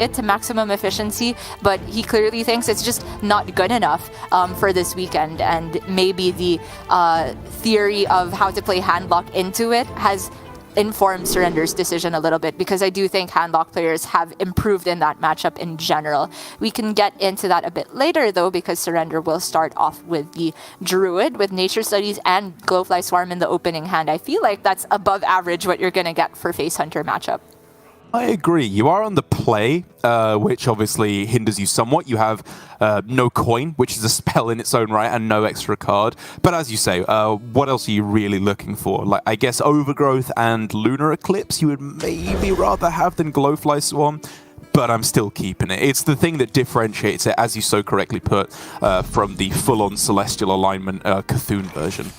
it to maximum efficiency, but he clearly thinks it's just not good enough for this weekend. And maybe the theory of how to play Handlock into it has informed Surrender's decision a little bit, because I do think Handlock players have improved in that matchup in general. We can get into that a bit later though, because Surrender will start off with the Druid with Nature Studies and Glowfly Swarm in the opening hand. I feel like that's above average what you're going to get for Face Hunter matchup. I agree. You are on the play, which obviously hinders you somewhat. You have no coin, which is a spell in its own right, and no extra card. But as you say, what else are you really looking for? Like, I guess Overgrowth and Lunar Eclipse you would maybe rather have than Glowfly Swarm, but I'm still keeping it. It's the thing that differentiates it, as you so correctly put, from the full-on Celestial Alignment Cthulhu version.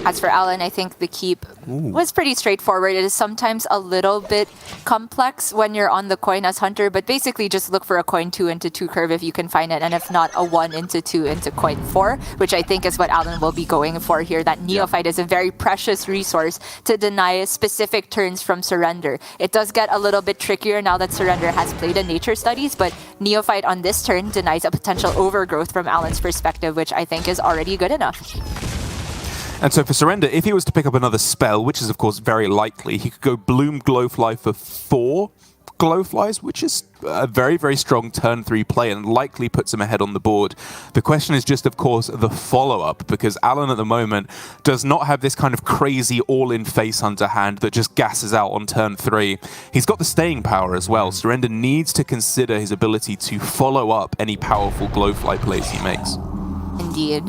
As for Alan, I think the keep was pretty straightforward. It is sometimes a little bit complex when you're on the coin as Hunter, but basically just look for a coin 2 into 2 curve if you can find it, and if not, a 1 into 2 into coin 4, which I think is what Alan will be going for here. That Neophyte is a very precious resource to deny specific turns from Surrender. It does get a little bit trickier now that Surrender has played a Nature Studies, but Neophyte on this turn denies a potential Overgrowth from Alan's perspective, which I think is already good enough. And so for Surrender, if he was to pick up another spell, which is of course very likely, he could go Bloom Glowfly for 4 Glowflies, which is a very, very strong turn 3 play and likely puts him ahead on the board. The question is just, of course, the follow-up, because Alan at the moment does not have this kind of crazy all-in Face Hunter hand that just gasses out on turn 3. He's got the staying power as well. Surrender needs to consider his ability to follow up any powerful Glowfly plays he makes. Indeed.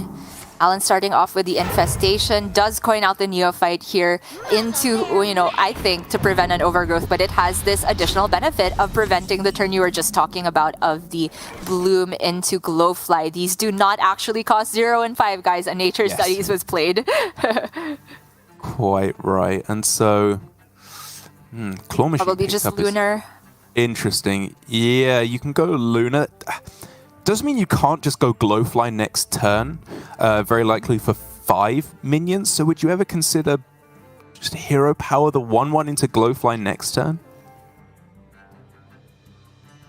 Alan starting off with the Infestation, does coin out the Neophyte here into, I think, to prevent an Overgrowth, but it has this additional benefit of preventing the turn you were just talking about of the Bloom into Glowfly. These do not actually cost 0 and 5, guys. A Nature Studies was played. Quite right. And so, Claw Machine probably just Lunar. Interesting. Yeah, you can go Lunar. Doesn't mean you can't just go Glowfly next turn, very likely for 5 minions. So would you ever consider just Hero Power the 1/1 into Glowfly next turn?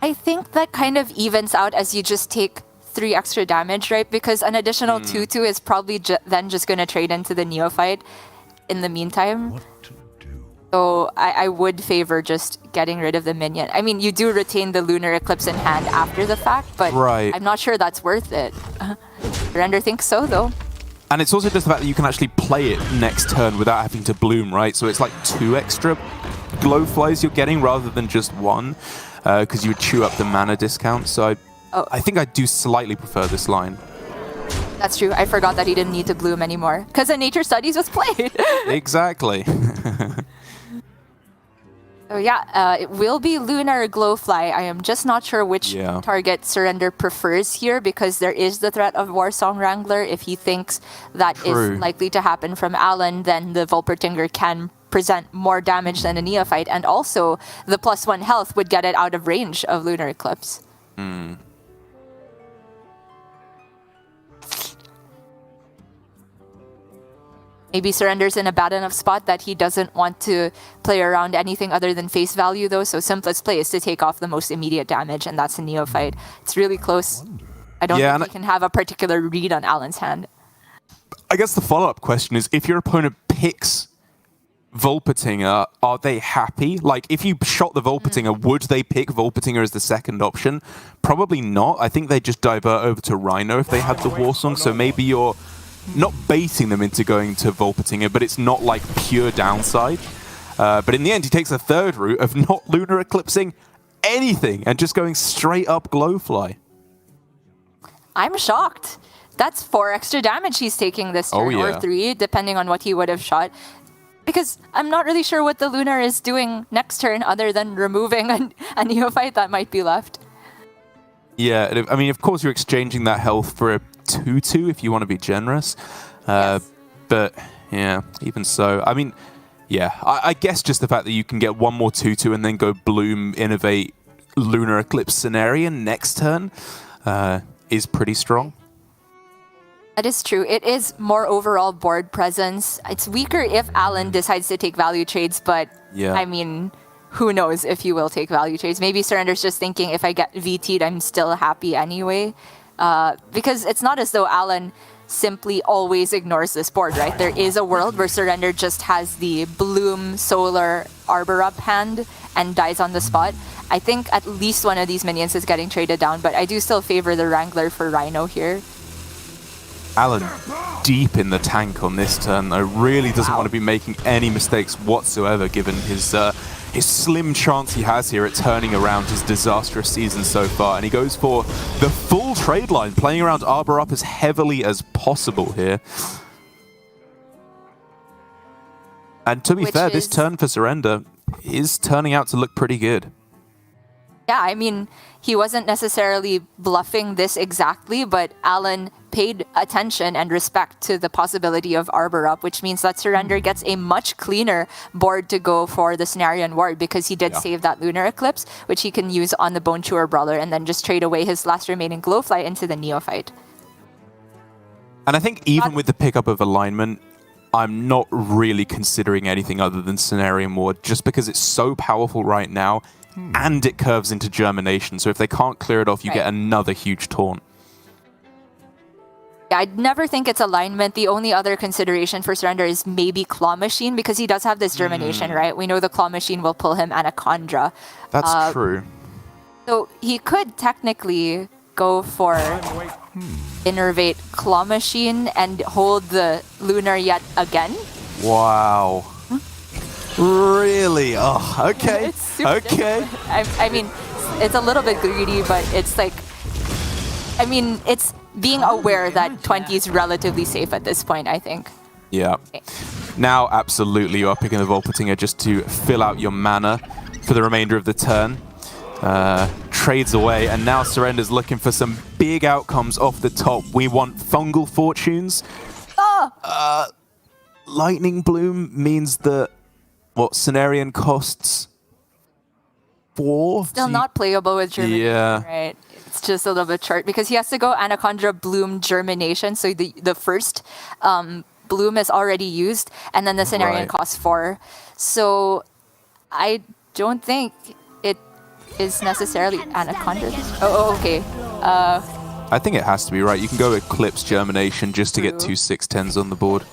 I think that kind of evens out as you just take 3 extra damage, right? Because an additional 2/2 is probably then just going to trade into the Neophyte in the meantime. So I would favor just getting rid of the minion. I mean, you do retain the Lunar Eclipse in hand after the fact, but I'm not sure that's worth it. Surrender thinks so, though. And it's also just the fact that you can actually play it next turn without having to bloom, right? So it's like 2 extra Glowflies you're getting rather than just 1, because you would chew up the mana discount. So I think I do slightly prefer this line. That's true. I forgot that he didn't need to bloom anymore, because the Nature Studies was played. Exactly. So yeah, it will be Lunar Glowfly. I am just not sure which target Surrender prefers here, because there is the threat of Warsong Wrangler. If he thinks that is likely to happen from Alan, then the Volpertinger can present more damage than a Neophyte, and also the +1 health would get it out of range of Lunar Eclipse. Maybe Surrender's in a bad enough spot that he doesn't want to play around anything other than face value, though, so simplest play is to take off the most immediate damage, and that's a Neophyte. It's really close. I don't think he can have a particular read on Alan's hand. I guess the follow-up question is, if your opponent picks Volpertinger, are they happy? Like, if you shot the Volpertinger, would they pick Volpertinger as the second option? Probably not. I think they just divert over to Rhino if they had the Warsong, so maybe you're not baiting them into going to Volpertinger, but it's not like pure downside. But in the end, he takes a third route of not Lunar Eclipsing anything and just going straight up Glowfly. I'm shocked. That's 4 extra damage he's taking this turn, or 3, depending on what he would have shot. Because I'm not really sure what the Lunar is doing next turn other than removing a Neophyte that might be left. Yeah, I mean, of course you're exchanging that health for a 2/2 if you want to be generous. But yeah, even so. I mean, yeah, I guess just the fact that you can get 1 more 2/2 and then go Bloom, Innovate, Lunar Eclipse Cenarian next turn is pretty strong. That is true. It is more overall board presence. It's weaker if Alan decides to take value trades, but I mean, who knows if he will take value trades. Maybe Surrender's just thinking, if I get VT'd, I'm still happy anyway. Because it's not as though Alan simply always ignores this board, right? There is a world where Surrender just has the Bloom Solar Arbor up hand and dies on the spot. I think at least one of these minions is getting traded down, but I do still favor the Wrangler for Rhino here. Alan deep in the tank on this turn, though, really doesn't want to be making any mistakes whatsoever, given his slim chance he has here at turning around his disastrous season so far. And he goes for the full trade line, playing around Arbor up as heavily as possible here. And to be fair, this turn for Surrender is turning out to look pretty good. Yeah, I mean, he wasn't necessarily bluffing this exactly, but Alan paid attention and respect to the possibility of Arbor up, which means that Surrender gets a much cleaner board to go for the Cenarion Ward, because he did save that Lunar Eclipse, which he can use on the Bone Chewer Brawler and then just trade away his last remaining Glowfly into the Neophyte. And I think even with the pickup of alignment, I'm not really considering anything other than Cenarion Ward, just because it's so powerful right now. And it curves into Germination, so if they can't clear it off, you get another huge taunt. Yeah, I'd never think it's alignment. The only other consideration for Surrender is maybe Claw Machine, because he does have this Germination, right? We know the Claw Machine will pull him Anaconda. That's true. So he could technically go for Innervate Claw Machine and hold the Lunar yet again. Wow. Really? Oh, okay. It's super different. I mean, it's a little bit greedy, but it's like, I mean, it's being aware that 20 is relatively safe at this point, I think. Yeah. Okay. Now, absolutely, you are picking the Volpatinger just to fill out your mana for the remainder of the turn. Trades away, and now Surrender's looking for some big outcomes off the top. We want Fungal Fortunes. Lightning Bloom means that what Cenarion costs 4? Still not playable with Germination, right? It's just a little bit short because he has to go Anaconda Bloom Germination, so the first Bloom is already used, and then the Cenarion costs 4. So I don't think it is necessarily Anaconda. Oh, okay. I think it has to be, right? You can go Eclipse Germination just to get 2 6/10s on the board.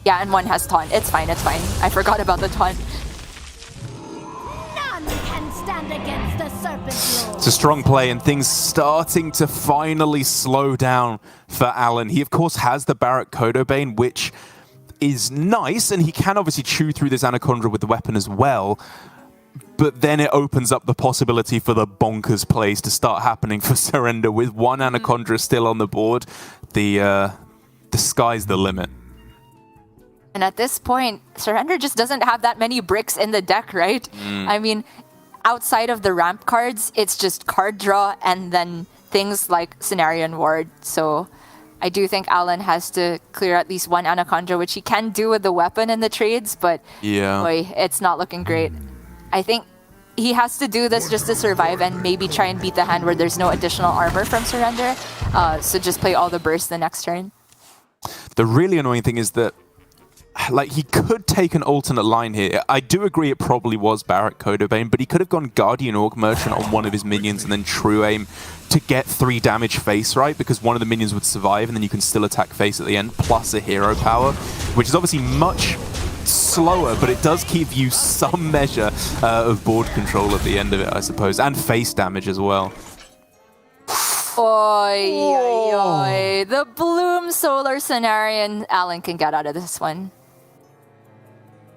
Yeah, and one has taunt. It's fine, it's fine. I forgot about the taunt. None can stand against the Serpent Lord. It's a strong play, and things starting to finally slow down for Alan. He, of course, has the Barrack Kodobane, which is nice, and he can obviously chew through this Anaconda with the weapon as well. But then it opens up the possibility for the bonkers plays to start happening for Surrender. With one Anaconda still on the board, the sky's the limit. And at this point, Surrender just doesn't have that many bricks in the deck, right? I mean, outside of the ramp cards, it's just card draw and then things like Cenarion Ward. So I do think Alan has to clear at least one Anaconda, which he can do with the weapon in the trades, but boy, it's not looking great. I think he has to do this just to survive and maybe try and beat the hand where there's no additional armor from Surrender. So just play all the bursts the next turn. The really annoying thing is that like, he could take an alternate line here. I do agree it probably was Barrack Kodobane, but he could have gone Guardian Orc Merchant on one of his minions and then True Aim to get 3 damage face, right? Because one of the minions would survive and then you can still attack face at the end, plus a hero power, which is obviously much slower, but it does give you some measure of board control at the end of it, I suppose, and face damage as well. Oy, oy, oy. The Bloom Solar Cenarion. Alan can get out of this one.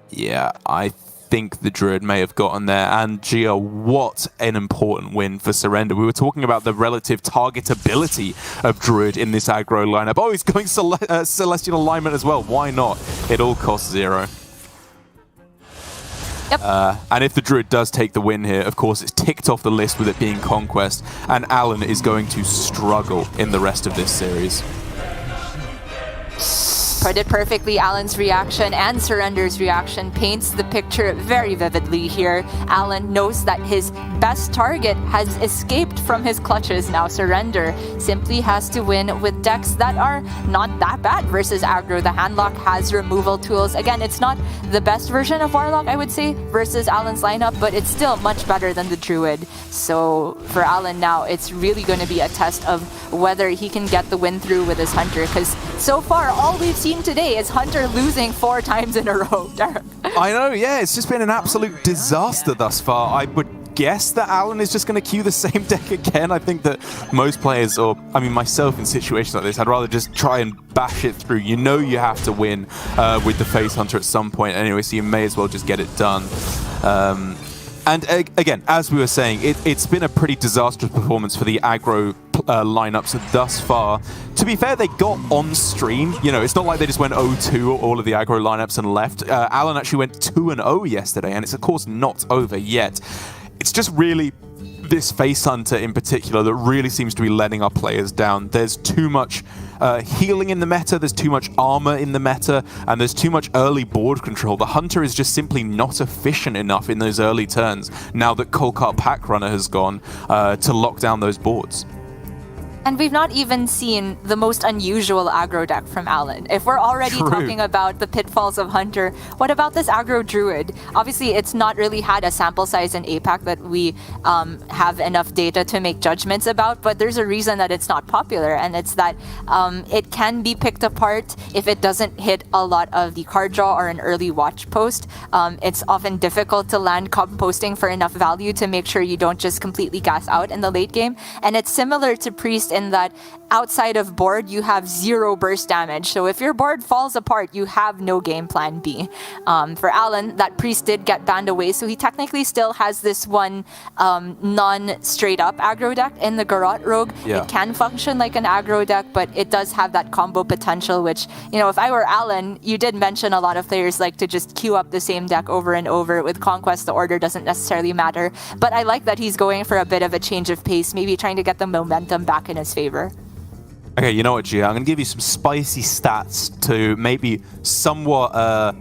Yeah, I think the Druid may have gotten there. And Gia, what an important win for Surrender. We were talking about the relative targetability of Druid in this aggro lineup. Oh, he's going Celestial Alignment as well. Why not? It all costs 0. Yep. And if the Druid does take the win here, of course, it's ticked off the list with it being Conquest. And Alan is going to struggle in the rest of this series. Put it perfectly. Alan's reaction and Surrender's reaction paints the picture very vividly here. Alan knows that his best target has escaped from his clutches. Now Surrender simply has to win with decks that are not that bad versus Aggro. The Handlock has removal tools. Again, it's not the best version of Warlock, I would say, versus Alan's lineup, but it's still much better than the Druid. So for Alan now, it's really going to be a test of whether he can get the win through with his Hunter, because so far all we've seen today is Hunter losing 4 times in a row. I know, yeah, it's just been an absolute disaster thus far. I would guess that Alan is just going to queue the same deck again. I think that most players, or I mean myself in situations like this, I'd rather just try and bash it through. You know you have to win with the Face Hunter at some point anyway, so you may as well just get it done. And again, as we were saying, it's been a pretty disastrous performance for the Aggro lineups thus far. To be fair, they got on stream. You know, it's not like they just went 0-2 all of the Aggro lineups and left. Alan actually went 2-0 yesterday, and it's of course not over yet. It's just really this Face Hunter in particular that really seems to be letting our players down. There's too much healing in the meta, there's too much armor in the meta, and there's too much early board control. The Hunter is just simply not efficient enough in those early turns now that Kolkar Pack Runner has gone to lock down those boards. And we've not even seen the most unusual aggro deck from Alan. If we're already talking about the pitfalls of Hunter, what about this aggro Druid? Obviously, it's not really had a sample size in APAC that we have enough data to make judgments about, but there's a reason that it's not popular, and it's that it can be picked apart if it doesn't hit a lot of the card draw or an early watch post. It's often difficult to land composting for enough value to make sure you don't just completely gas out in the late game. And it's similar to Priest in that outside of board, you have 0 burst damage. So if your board falls apart, you have no game plan B. For Alan, that Priest did get banned away, so he technically still has this one non-straight up aggro deck in the Garrote Rogue. Yeah. It can function like an aggro deck, but it does have that combo potential, which, you know, if I were Alan, you did mention a lot of players like to just queue up the same deck over and over. With Conquest, the order doesn't necessarily matter. But I like that he's going for a bit of a change of pace, maybe trying to get the momentum back in his favor. Okay, you know what, Gia? I'm going to give you some spicy stats to maybe somewhat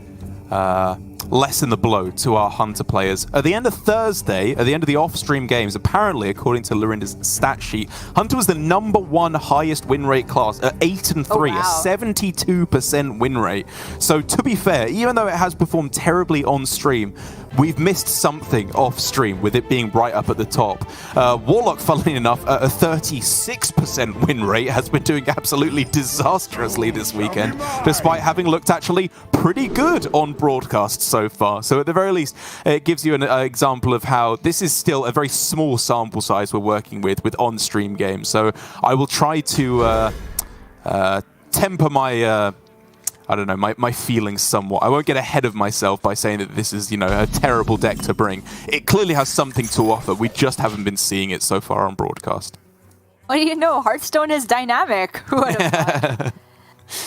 lessen the blow to our Hunter players. At the end of Thursday, at the end of the off-stream games, apparently, according to Lorinda's stat sheet, Hunter was the #1 highest win rate class at 8-3, Oh, wow. a 72% win rate. So to be fair, even though it has performed terribly on stream, we've missed something off stream with it being right up at the top. Warlock, funnily enough, at a 36% win rate, has been doing absolutely disastrously this weekend, despite having looked actually pretty good on broadcast so far. So at the very least, it gives you an example of how this is still a very small sample size we're working with on-stream games. So I will try to temper my I don't know, my feelings somewhat. I won't get ahead of myself by saying that this is, you know, a terrible deck to bring. It clearly has something to offer. We just haven't been seeing it so far on broadcast. What do you know? Hearthstone is dynamic. Who would have thought?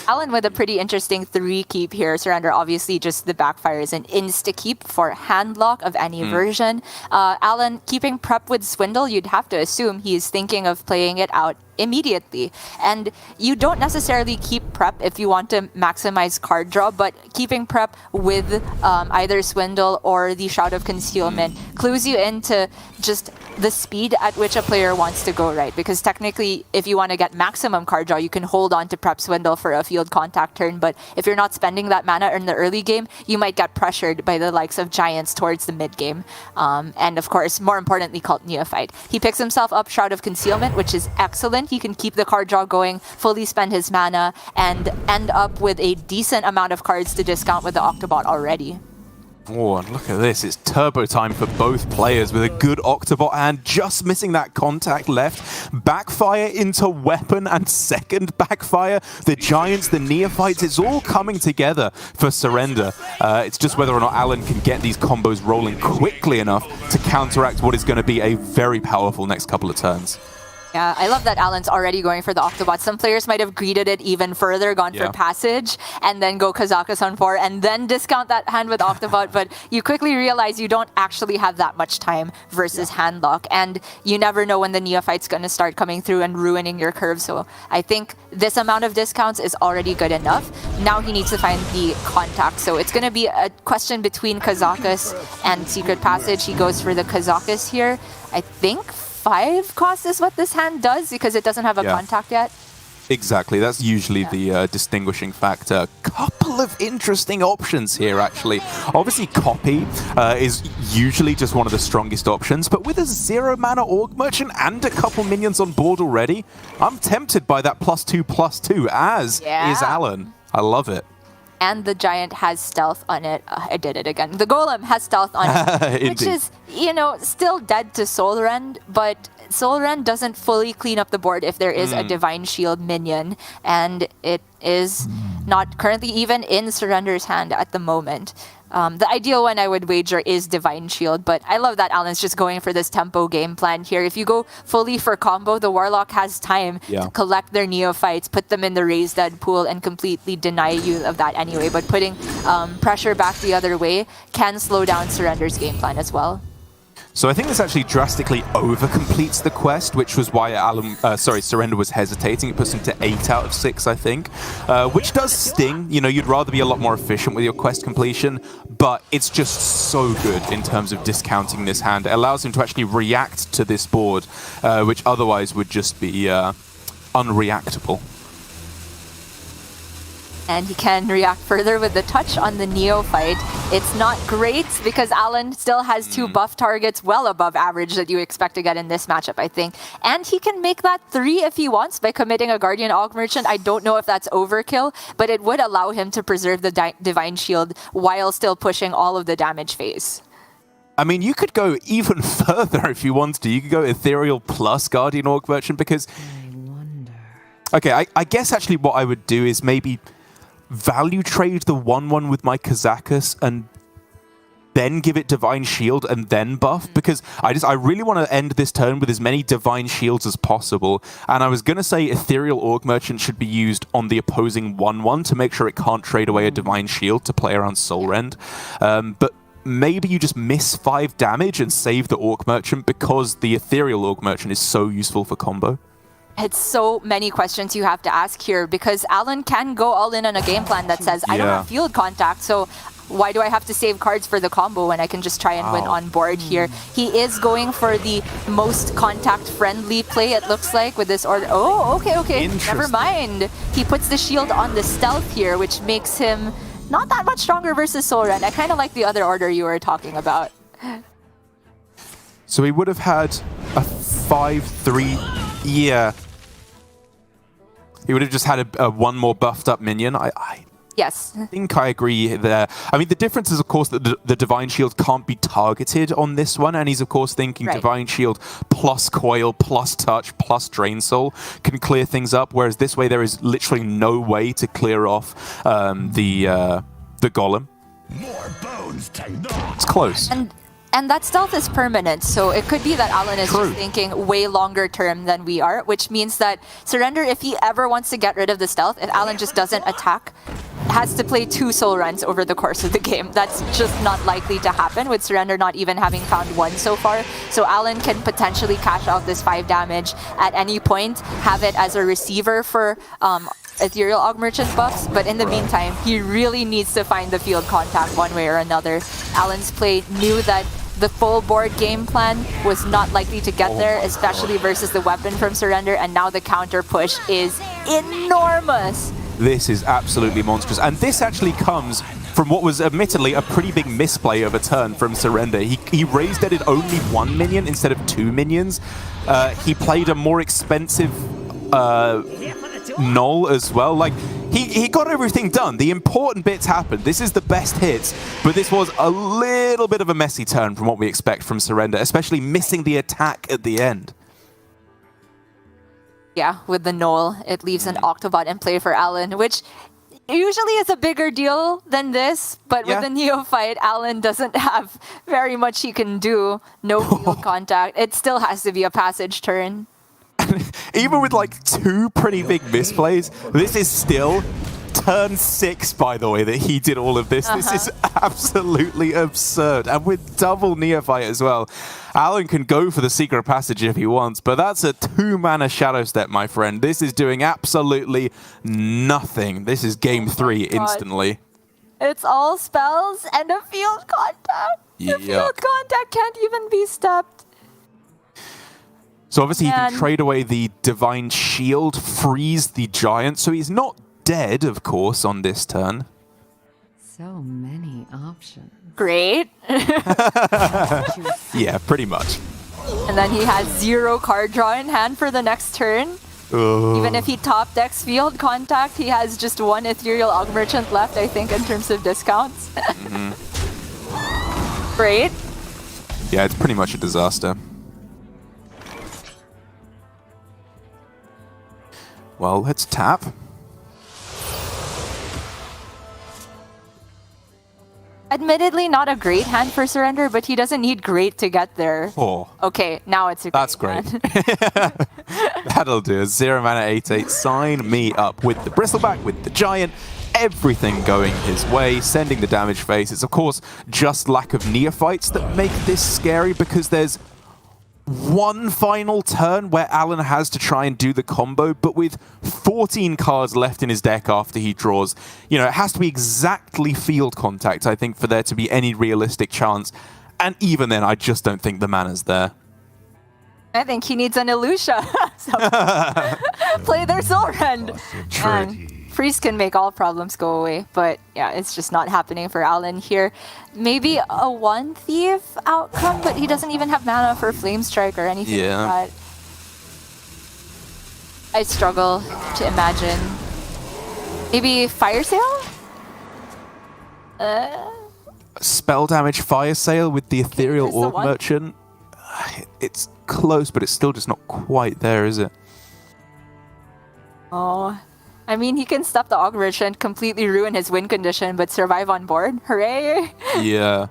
Alan with a pretty interesting 3 keep here. Surrender, obviously, just the backfire is an insta-keep for Handlock of any version. Alan keeping prep with Swindle, you'd have to assume he's thinking of playing it out immediately. And you don't necessarily keep prep if you want to maximize card draw, but keeping prep with either Swindle or the Shroud of Concealment clues you into just the speed at which a player wants to go, right? Because technically, if you want to get maximum card draw, you can hold on to prep Swindle for a field contact turn, but if you're not spending that mana in the early game, you might get pressured by the likes of Giants towards the mid game. And of course, more importantly, Cult Neophyte. He picks himself up Shroud of Concealment, which is excellent. He can keep the card draw going, fully spend his mana, and end up with a decent amount of cards to discount with the Octobot already. Oh, and look at this. It's turbo time for both players with a good Octobot hand, just missing that contact left. Backfire into weapon and second backfire. The Giants, the Neophytes, it's all coming together for Surrender. It's just whether or not Alan can get these combos rolling quickly enough to counteract what is going to be a very powerful next couple of turns. Yeah, I love that Alan's already going for the Octobot. Some players might have greeted it even further, gone for Passage, and then go Kazakus on 4, and then discount that hand with Octobot, but you quickly realize you don't actually have that much time versus Handlock, and you never know when the Neophyte's going to start coming through and ruining your curve, so I think this amount of discounts is already good enough. Now he needs to find the contact, so it's going to be a question between Kazakus and Secret Passage. He goes for the Kazakus here. I think 5 cost is what this hand does because it doesn't have a contact yet. Exactly, that's usually the distinguishing factor. Couple of interesting options here, actually. Obviously, Copy is usually just one of the strongest options, but with a 0-mana Orc Merchant and a couple minions on board already, I'm tempted by that +2/+2, as is Alan. I love it. And the Giant has stealth on it. I did it again. The Golem has stealth on it, which is, you know, still dead to Soul Rend, but Soul Rend doesn't fully clean up the board if there is a Divine Shield minion, and it is not currently even in Surrender's hand at the moment. The ideal one I would wager is Divine Shield, but I love that Alan's just going for this tempo game plan here. If you go fully for combo, the Warlock has time to collect their Neophytes, put them in the Raised Dead pool, and completely deny you of that anyway. But putting pressure back the other way can slow down Surrender's game plan as well. So I think this actually drastically over-completes the quest, which was why Surrender was hesitating. It puts him to 8 out of 6, I think, which does sting. You know, you'd rather be a lot more efficient with your quest completion, but it's just so good in terms of discounting this hand. It allows him to actually react to this board, which otherwise would just be unreactable. And he can react further with the touch on the Neophyte. It's not great because Alan still has 2 buff targets well above average that you expect to get in this matchup, I think. And he can make that 3 if he wants by committing a Guardian Aug Merchant. I don't know if that's overkill, but it would allow him to preserve the Divine Shield while still pushing all of the damage phase. I mean, you could go even further if you wanted to. You could go Ethereal plus Guardian Aug Merchant because... Okay, I guess actually what I would do is maybe value trade the 1/1 with my Kazakus and then give it Divine Shield and then buff, because I really want to end this turn with as many Divine Shields as possible. And I was going to say Ethereal Orc Merchant should be used on the opposing 1/1 to make sure it can't trade away a Divine Shield to play around Soul Rend. But maybe you just miss 5 damage and save the Orc Merchant because the Ethereal Orc Merchant is so useful for combo. It's so many questions you have to ask here because Alan can go all in on a game plan that says, I don't have field contact, so why do I have to save cards for the combo when I can just try and win on board here? He is going for the most contact-friendly play, it looks like, with this order. Oh, okay. Never mind. He puts the shield on the stealth here, which makes him not that much stronger versus Soul Rend. I kind of like the other order you were talking about. So he would have had a 5/3... Yeah. He would have just had a 1 more buffed up minion. Yes. I think I agree there. I mean, the difference is, of course, that the Divine Shield can't be targeted on this one, and he's, of course, thinking Divine Shield plus Coil, plus Touch, plus Drain Soul can clear things up, whereas this way there is literally no way to clear off the Golem. More bones to gnaw. It's close. And that stealth is permanent, so it could be that Alan is just thinking way longer term than we are, which means that Surrender, if he ever wants to get rid of the stealth, if Alan just doesn't attack, has to play 2 Soul Rends over the course of the game. That's just not likely to happen with Surrender not even having found 1 so far. So Alan can potentially cash out this 5 damage at any point, have it as a receiver for Ethereal Aug Merchant buffs, but in the meantime, he really needs to find the field contact one way or another. Alan's play knew that the full board game plan was not likely to get there, especially versus the weapon from Surrender, and now the counter push is enormous. This is absolutely monstrous, and this actually comes from what was admittedly a pretty big misplay of a turn from Surrender. He raised deaded only 1 minion instead of 2 minions. He played a more expensive Null as well. Like, he got everything done. The important bits happened. This is the best hits, but this was a little bit of a messy turn from what we expect from Surrender, especially missing the attack at the end. Yeah, with the Null, it leaves an Octobot in play for Alan, which usually is a bigger deal than this, but with the Neophyte, Alan doesn't have very much he can do. No field contact. It still has to be a passage turn. even with like 2 pretty big misplays, this is still turn 6, by the way, that he did all of this. This is absolutely absurd. And with double Neophyte as well. Alan can go for the Secret Passage if he wants, but that's a 2-mana Shadow Step, my friend. This is doing absolutely nothing. This is game 3 instantly. It's all spells and a field contact. The field contact can't even be stepped. So obviously he can trade away the Divine Shield, freeze the Giant, so he's not dead, of course, on this turn. So many options. Great. Yeah, pretty much. And then he has 0 card draw in hand for the next turn. Even if he top decks field contact, he has just 1 Ethereal Og Merchant left, I think, in terms of discounts. Great. Yeah, it's pretty much a disaster. Well, let's tap. Admittedly, not a great hand for Surrender, but he doesn't need great to get there. Oh. Okay, now it's a great That's great. That'll do. 0 mana 8/8. Sign me up with the Bristleback, with the Giant. Everything going his way, sending the damage phase. It's, of course, just lack of Neophytes that make this scary because there's 1 final turn where Alan has to try and do the combo, but with 14 cards left in his deck after he draws, you know, it has to be exactly field contact, I think, for there to be any realistic chance. And even then, I just don't think the mana's there. I think he needs an Elucia. Play their Soul Rend. True. Freeze can make all problems go away, but yeah, it's just not happening for Alan here. Maybe a 1 Thief outcome, but he doesn't even have mana for Flame Strike or anything like that. I struggle to imagine. Maybe Fire Sale? Spell damage Fire Sale with the Ethereal Orb Merchant. It's close, but it's still just not quite there, is it? Oh. I mean, he can stop the Og Merchant, completely ruin his win condition, but survive on board. Hooray! Yeah.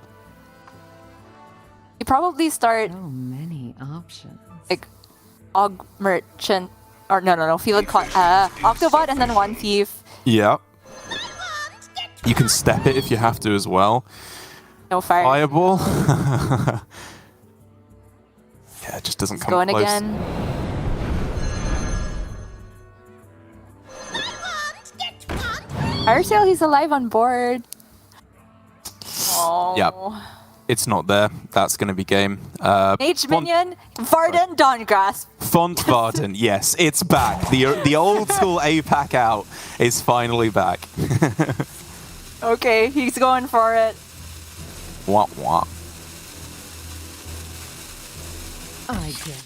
You probably start So many options. like Og Merchant, or no, Field Octobot and then 1 Thief. Yeah. You can step it if you have to as well. No fire. Fireball. Yeah, it just doesn't come Going close. again. Fire Sale, he's alive on board. Oh. Yep. It's not there. That's going to be game. Mage Minion, Varden, Dawngrasp. Font Varden, yes, it's back. The old school APAC out is finally back. Okay, he's going for it. Wah, wah. I get it.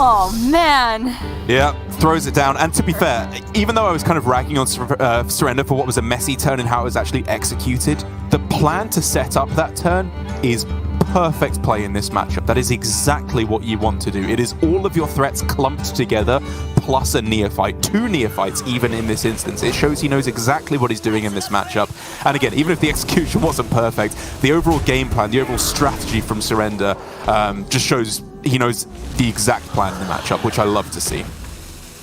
Oh, man. Yeah, throws it down. And to be fair, even though I was kind of ragging on Surrender for what was a messy turn and how it was actually executed, the plan to set up that turn is perfect play in this matchup. That is exactly what you want to do. It is all of your threats clumped together, plus a Neophyte. 2 Neophytes, even in this instance. It shows he knows exactly what he's doing in this matchup. And again, even if the execution wasn't perfect, the overall game plan, the overall strategy from Surrender just shows he knows the exact plan in the matchup, which I love to see.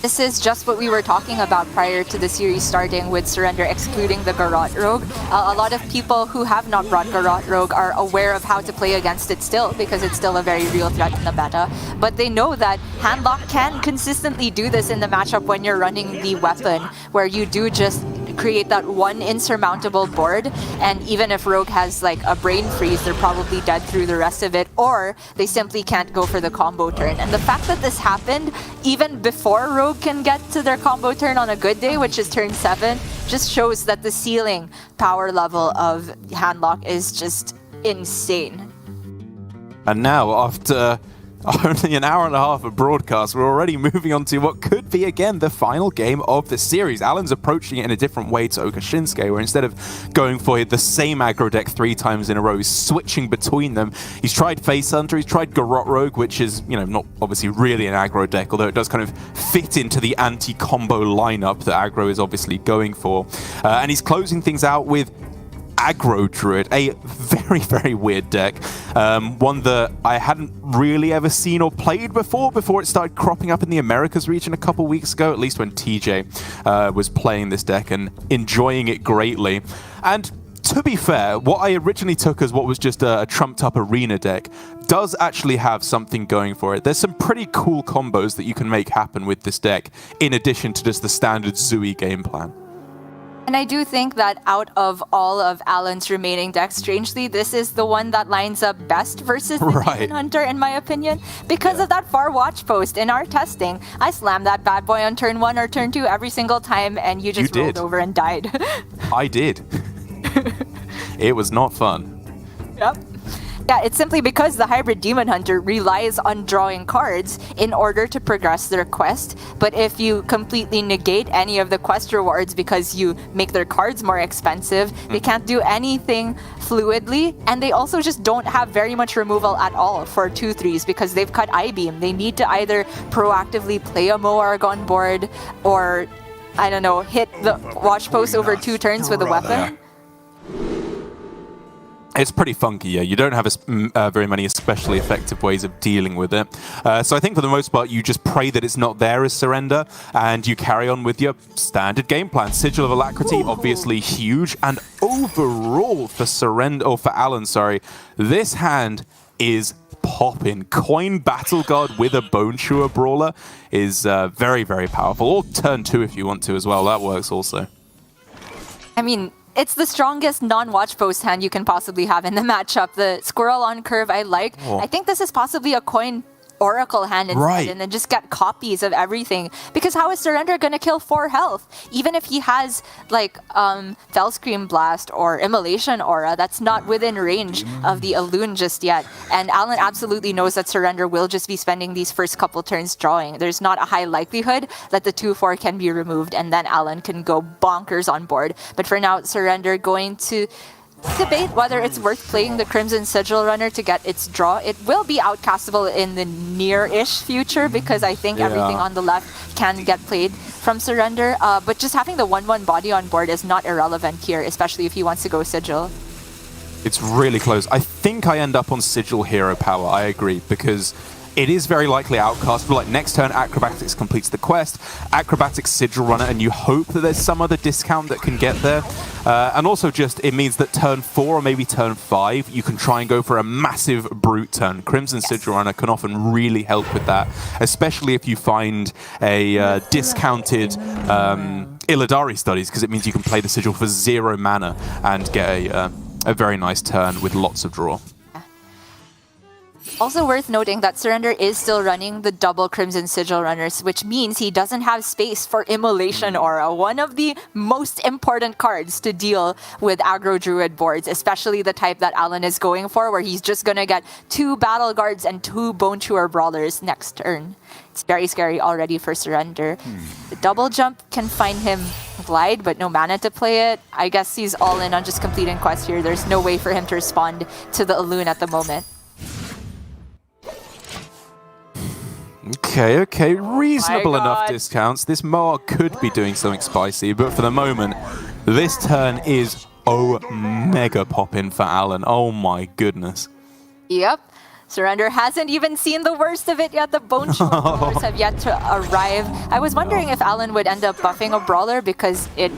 This is just what we were talking about prior to the series starting with Surrender excluding the Garrote Rogue. A lot of people who have not brought Garrote Rogue are aware of how to play against it still, because it's still a very real threat in the meta. But they know that Handlock can consistently do this in the matchup when you're running the weapon, where you do just create that one insurmountable board, and even if Rogue has like a brain freeze, they're probably dead through the rest of it, or they simply can't go for the combo turn. And the fact that this happened even before Rogue can get to their combo turn on a good day, which is turn 7, just shows that the ceiling power level of Handlock is just insane. And now, after only an hour and a half of broadcast, we're already moving on to what could be, again, the final game of the series. Alan's approaching it in a different way to Okashinsuke, where instead of going for the same aggro deck 3 times in a row, he's switching between them. He's tried Face Hunter, he's tried Garrote Rogue, which is, you know, not obviously really an aggro deck, although it does kind of fit into the anti-combo lineup that aggro is obviously going for. And he's closing things out with Aggro Druid, a very, very weird deck. One that I hadn't really ever seen or played before it started cropping up in the Americas region a couple weeks ago, at least when TJ was playing this deck and enjoying it greatly. And to be fair, what I originally took as what was just a trumped-up arena deck does actually have something going for it. There's some pretty cool combos that you can make happen with this deck, in addition to just the standard Zooey game plan. And I do think that out of all of Alan's remaining decks, strangely, this is the one that lines up best versus the Demon Hunter, in my opinion, because of that far watch post in our testing. I slammed that bad boy on turn 1 or turn 2 every single time, and you just rolled over and died. I did. It was not fun. Yep. Yeah, it's simply because the Hybrid Demon Hunter relies on drawing cards in order to progress their quest, but if you completely negate any of the quest rewards because you make their cards more expensive, they can't do anything fluidly, and they also just don't have very much removal at all for 2/3s because they've cut I-Beam. They need to either proactively play a Moarg on board or, I don't know, hit the watch post over 2 turns with a weapon. It's pretty funky, yeah. You don't have very many especially effective ways of dealing with it. So I think for the most part, you just pray that it's not there as surrender, and you carry on with your standard game plan. Sigil of Alacrity, obviously huge, and overall for surrender, or for Alan, sorry, this hand is popping. Coin Battle Guard with a Bone Chewer Brawler is very, very powerful. Or turn 2 if you want to as well. That works also. I mean, it's the strongest non-watch post hand you can possibly have in the matchup. The Squirrel on Curve I like. I think this is possibly a coin Oracle hand instead, and then just get copies of everything. Because how is Surrender gonna kill 4 health? Even if he has like Fellscream Blast or Immolation Aura, that's not within range of the Elune just yet. And Alan absolutely knows that Surrender will just be spending these first couple turns drawing. There's not a high likelihood that the 2/4 can be removed, and then Alan can go bonkers on board. But for now, Surrender going to debate whether it's worth playing the Crimson Sigil Runner to get its draw. It will be outcastable in the near-ish future because I think everything on the left can get played from Surrender. But just having the 1/1 body on board is not irrelevant here, especially if he wants to go Sigil. It's really close. I think I end up on Sigil Hero Power, I agree, because it is very likely outcast, but like next turn Acrobatics completes the quest, Acrobatics Sigil Runner, and you hope that there's some other discount that can get there. And also just, it means that turn 4 or maybe turn 5, you can try and go for a massive brute turn. Crimson Sigil Runner can often really help with that, especially if you find a discounted Illidari Studies, because it means you can play the Sigil for 0 mana and get a very nice turn with lots of draw. Also worth noting that Surrender is still running the double Crimson Sigil Runners, which means he doesn't have space for Immolation Aura, one of the most important cards to deal with aggro Druid boards, especially the type that Alan is going for, where he's just going to get 2 Battle Guards and 2 Bone Chewer Brawlers next turn. It's very scary already for Surrender. The double jump can find him Glide, but no mana to play it. I guess he's all in on just completing quests here. There's no way for him to respond to the Elune at the moment. Okay, reasonable enough discounts. This Moarg could be doing something spicy, but for the moment, this turn is mega poppin' for Alan. Oh my goodness. Yep. Surrender hasn't even seen the worst of it yet. The Bone Chewer Brawlers have yet to arrive. I was wondering if Alan would end up buffing a Brawler because it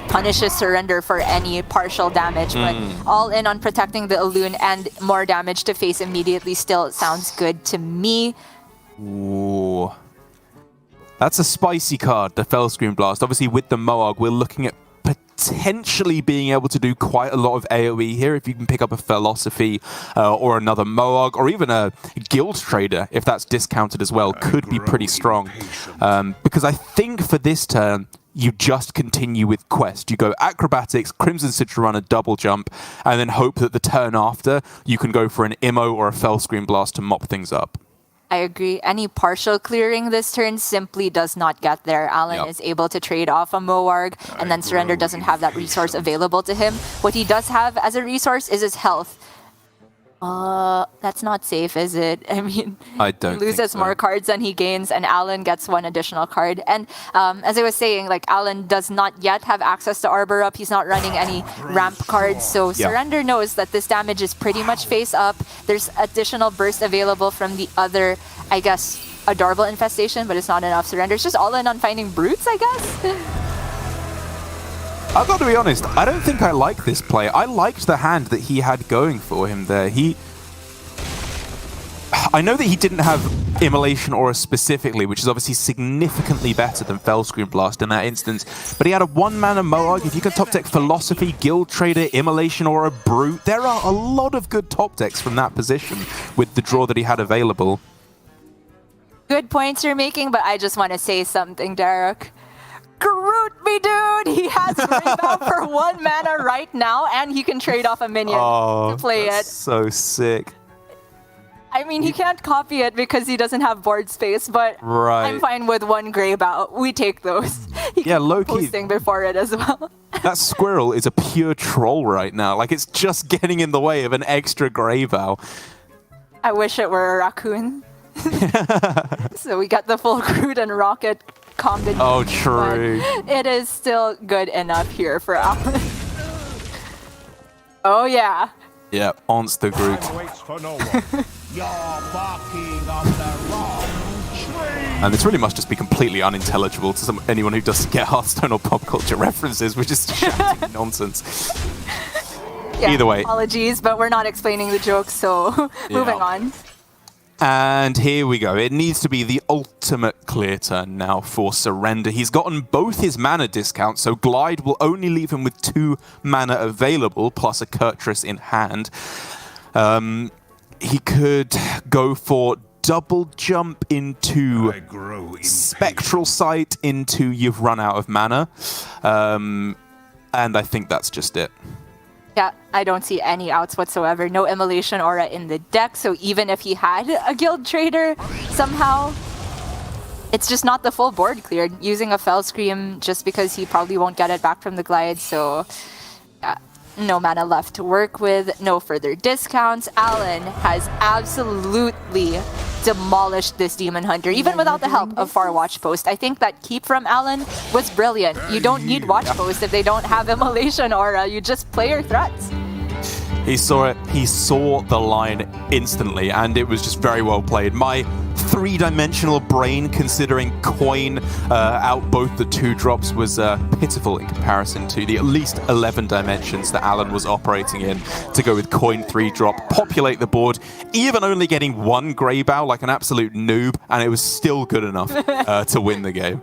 punishes Surrender for any partial damage, but all in on protecting the Elune and more damage to face immediately still sounds good to me. Ooh. That's a spicy card, the Fellscream Blast. Obviously, with the Moarg, we're looking at potentially being able to do quite a lot of AoE here if you can pick up a Philosophy or another Moarg, or even a Guild Trader, if that's discounted as well, could be pretty strong. Because I think for this turn, you just continue with quest. You go Acrobatics, Crimson Sigil Runner, double jump, and then hope that the turn after, you can go for an Immo or a Fellscream Blast to mop things up. I agree. Any partial clearing this turn simply does not get there. Alan is able to trade off a Moarg, and then Surrender doesn't have that resource available to him. What he does have as a resource is his health. That's not safe, is it? I mean, I don't he think loses so. more cards than he gains, and Alan gets one additional card. And as I was saying, like Alan does not yet have access to Arbor Up. He's not running any ramp cards, so Surrender knows that this damage is pretty much face up. There's additional burst available from the other, I guess, Adorable Infestation, but it's not enough. Surrender's just all in on finding Brutes, I guess. I've got to be honest, I don't think I like this play. I liked the hand that he had going for him there. I know that he didn't have Immolation Aura specifically, which is obviously significantly better than Fellscream Blast in that instance, but he had a 1-mana Moarg. If you can top deck Philosophy, Guild Trader, Immolation Aura, Brute, there are a lot of good top decks from that position with the draw that he had available. Good points you're making, but I just want to say something, Derek. Groot me, dude! He has Rebound for 1 mana right now, and he can trade off a minion to play it. So sick. I mean, he can't copy it because he doesn't have board space, but I'm fine with 1 Grey Bow. We take those. He low-key. Posting before it as well. That squirrel is a pure troll right now. Like, it's just getting in the way of an extra Grey Bow. I wish it were a raccoon. So we got the full Groot and Rocket combination. Oh, true. It is still good enough here for Alan. Oh, yeah. Yeah, Monster Groot. And this really must just be completely unintelligible to anyone who doesn't get Hearthstone or pop culture references. We're just shouting nonsense. Yeah, either way. Apologies, but we're not explaining the jokes, so moving on. And here we go. It needs to be the ultimate clear turn now for Surrender. He's gotten both his mana discounts, so Glide will only leave him with 2 mana available, plus a Kurtrus in hand. He could go for double jump into Spectral Sight into you've run out of mana. And I think that's just it. Yeah, I don't see any outs whatsoever. No Immolation Aura in the deck, so even if he had a Guild Trader, somehow, it's just not the full board cleared. Using a Fellscream just because he probably won't get it back from the Glide, so no mana left to work with, no further discounts. Alan has absolutely demolished this Demon Hunter, even without the help of Far Watch Post. I think that keep from Alan was brilliant. You don't need Watch Post if they don't have Immolation Aura. You just play your threats. He saw it. He saw the line instantly, and it was just very well played. My 3-dimensional brain, considering coin out both the 2 drops, was pitiful in comparison to the at least 11 dimensions that Alan was operating in to go with coin 3 drop, populate the board, even only getting 1 Grey Bow like an absolute noob, and it was still good enough to win the game.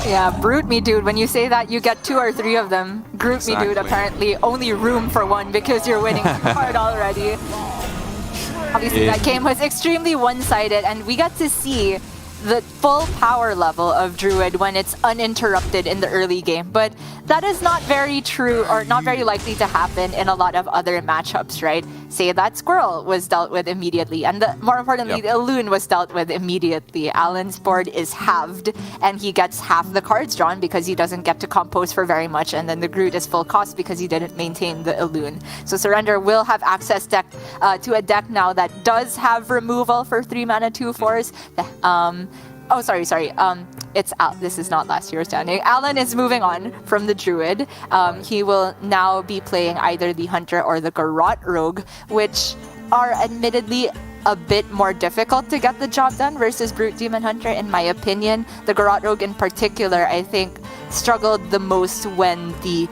Yeah, Brute me, dude. When you say that, you get 2 or 3 of them. Groot me, dude, apparently only room for 1 because you're winning hard already. Obviously, that game was extremely one-sided, and we got to see the full power level of Druid when it's uninterrupted in the early game. But that is not very true, or not very likely to happen in a lot of other matchups, right? Say that Squirrel was dealt with immediately, and more importantly, the Elune was dealt with immediately. Alan's board is halved, and he gets half the cards drawn because he doesn't get to compose for very much, and then the Groot is full cost because he didn't maintain the Elune. So Surrender will have access to a deck now that does have removal for 3 mana 2/4s. Oh, sorry. It's out. This is not Last Hero Standing. Alan is moving on from the Druid. He will now be playing either the Hunter or the Garrote Rogue, which are admittedly a bit more difficult to get the job done versus Brute Demon Hunter, in my opinion. The Garrote Rogue in particular, I think, struggled the most when the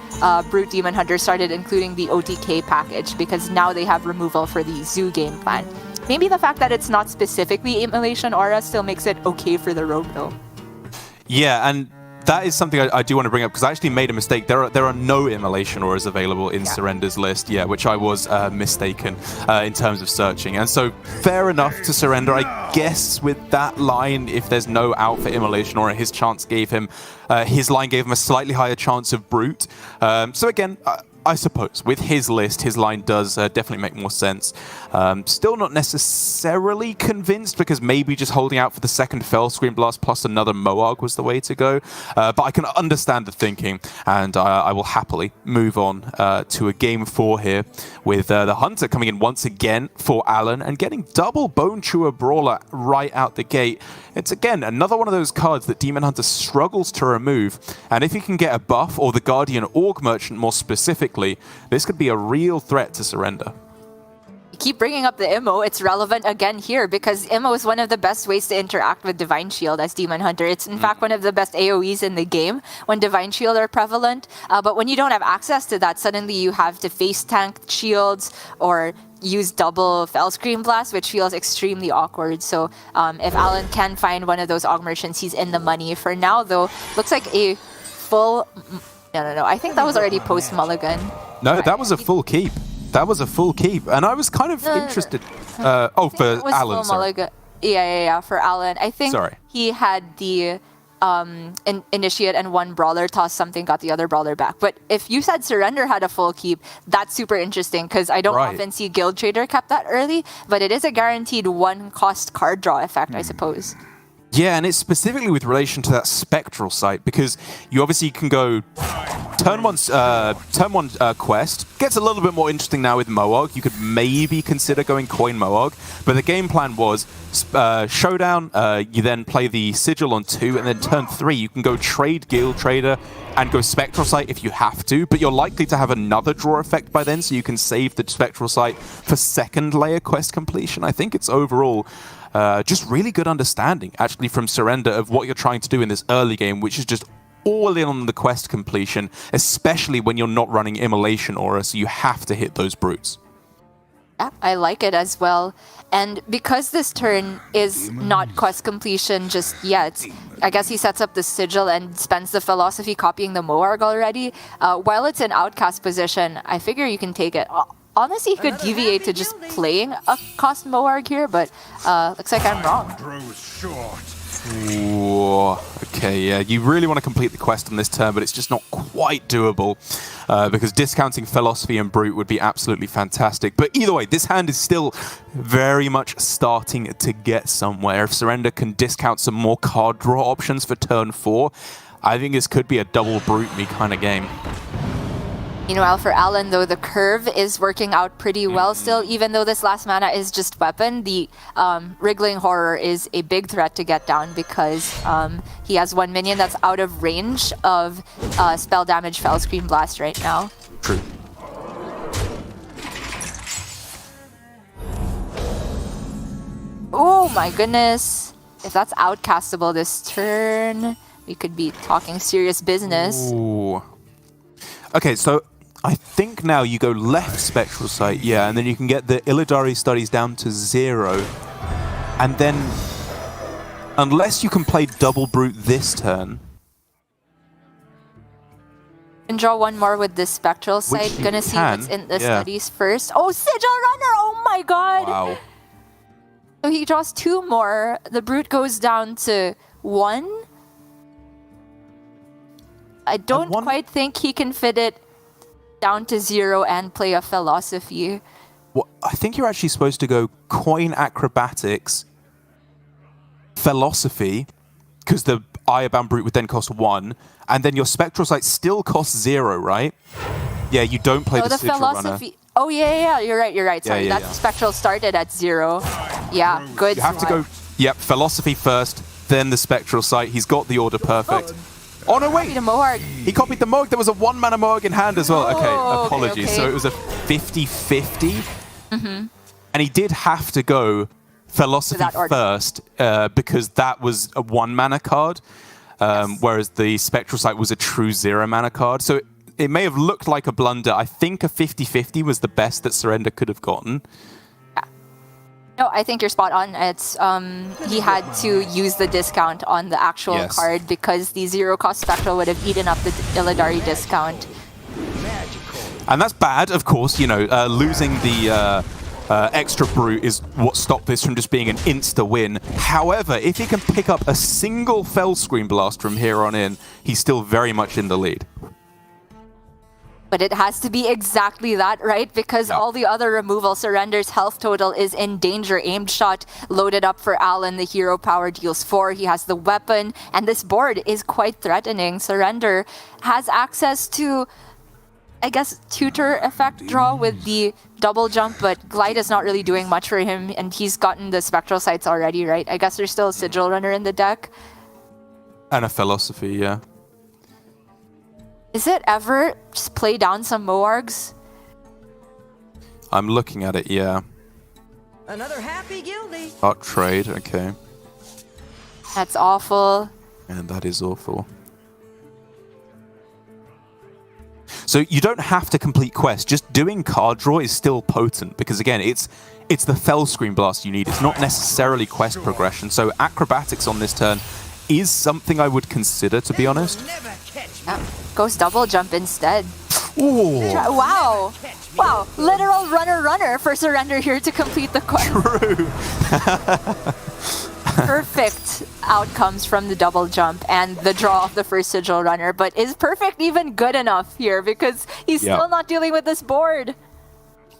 Brute Demon Hunter started including the OTK package, because now they have removal for the Zoo game plan. Maybe the fact that it's not specifically Immolation Aura still makes it okay for the Rogue, though. Yeah, and that is something I do want to bring up, because I actually made a mistake. There are no Immolation Auras available in Surrender's list, which I was mistaken in terms of searching. And so, fair enough to Surrender. I guess with that line, if there's no out for Immolation Aura, his line gave him a slightly higher chance of Brute. So again, I suppose with his list, his line does definitely make more sense. Still not necessarily convinced because maybe just holding out for the second Fell Screen Blast plus another Moarg was the way to go. But I can understand the thinking, and I will happily move on to a game 4 here with the Hunter coming in once again for Alan and getting double Bone Chewer Brawler right out the gate. It's again another one of those cards that Demon Hunter struggles to remove, and if he can get a buff or the Guardian Orc Merchant more specifically, this could be a real threat to Surrender. Keep bringing up the Immo, it's relevant again here because Immo is one of the best ways to interact with Divine Shield as Demon Hunter. It's in fact one of the best AoEs in the game when Divine Shield are prevalent. But when you don't have access to that, suddenly you have to face tank shields or use double Fell Screen Blast, which feels extremely awkward. So if Alan can find one of those Aug Merchants, he's in the money. For now, though, looks like a full... No. I think that was already post-Mulligan. No, that was a full keep. That was a full keep, and I was kind of interested. For Alan, sorry. Yeah, for Alan. I think Sorry. he had the initiate and one brawler toss something, got the other brawler back. But if you said Surrender had a full keep, that's super interesting because I don't often see Guild Trader kept that early, but it is a guaranteed 1-cost card draw effect, I suppose. Yeah, and it's specifically with relation to that Spectral Sight, because you obviously can go turn one quest. Gets a little bit more interesting now with Moarg. You could maybe consider going Coin Moarg, but the game plan was Showdown, you then play the Sigil on 2, and then turn 3 you can go trade Guild Trader and go Spectral Sight if you have to, but you're likely to have another draw effect by then, so you can save the Spectral Sight for second layer quest completion. I think it's overall just really good understanding, actually, from Surrender of what you're trying to do in this early game, which is just all in on the quest completion, especially when you're not running Immolation Aura, so you have to hit those brutes. Yeah, I like it as well. And because this turn is not quest completion just yet, I guess he sets up the Sigil and spends the Philosophy copying the Moarg already. While it's in Outcast position, I figure you can take it. Honestly, he could deviate to just playing a cost Moarg here, but looks like I'm wrong. Ooh, okay, yeah, you really want to complete the quest on this turn, but it's just not quite doable because discounting Philosophy and Brute would be absolutely fantastic. But either way, this hand is still very much starting to get somewhere. If Surrender can discount some more card draw options for turn 4, I think this could be a double Brute me kind of game. Meanwhile, for Alan, though, the curve is working out pretty well still. Even though this last mana is just weapon, the Wriggling Horror is a big threat to get down because he has one minion that's out of range of spell damage Fell Screen Blast right now. True. Oh my goodness. If that's outcastable this turn, we could be talking serious business. Ooh. Okay, so I think now you go left Spectral Sight, yeah, and then you can get the Illidari Studies down to 0. And then, unless you can play double Brute this turn... And draw one more with this Spectral Sight. Gonna see what's in the studies first. Oh, Sigil Runner! Oh my god! Wow. So he draws 2 more. The Brute goes down to 1. I don't quite think he can fit it down to 0 and play a Philosophy. Well, I think you're actually supposed to go Coin Acrobatics, Philosophy, because the Ironbound Brute would then cost 1, and then your Spectral Sight still costs 0, right? Yeah, you don't play the Sigil Runner. Oh, yeah, you're right. Sorry, yeah. Spectral started at 0. Yeah, good. You have to go, yep, Philosophy first, then the Spectral Sight. He's got the order perfect. Oh, no, wait. He copied the Moarg. There was a 1-mana Moarg in hand as well. Okay, apologies. Okay. So it was a 50-50. Mm-hmm. And he did have to go Philosophy first because that was a 1-mana card, whereas the Spectral Sight was a true 0-mana card. So it may have looked like a blunder. I think a 50-50 was the best that Surrender could have gotten. No, I think you're spot on. It's he had to use the discount on the actual card because the 0-cost Spectral would have eaten up the Illidari discount. And that's bad, of course. Losing the extra Brute is what stopped this from just being an insta-win. However, if he can pick up a single Fell Screen Blast from here on in, he's still very much in the lead. But it has to be exactly that, right? Because all the other removal, Surrender's health total is in danger. Aimed shot loaded up for Alan. The hero power deals 4. He has the weapon. And this board is quite threatening. Surrender has access to, I guess, tutor effect draw with the double jump, but Glide is not really doing much for him. And he's gotten the spectral sights already, right? I guess there's still a Sigil Runner in the deck. And a Philosophy, yeah. Is it ever just play down some Moargs? I'm looking at it, yeah. Another happy guilty. Art trade, okay. That's awful. And that is awful. So you don't have to complete quests. Just doing card draw is still potent because, again, it's the Fell Screen Blast you need. It's not necessarily quest progression. So acrobatics on this turn is something I would consider, to be honest. Goes double jump instead. Ooh. Wow. Wow. Literal runner for Surrender here to complete the quest. True. Perfect outcomes from the double jump and the draw of the first Sigil Runner. But is perfect even good enough here? Because he's still not dealing with this board.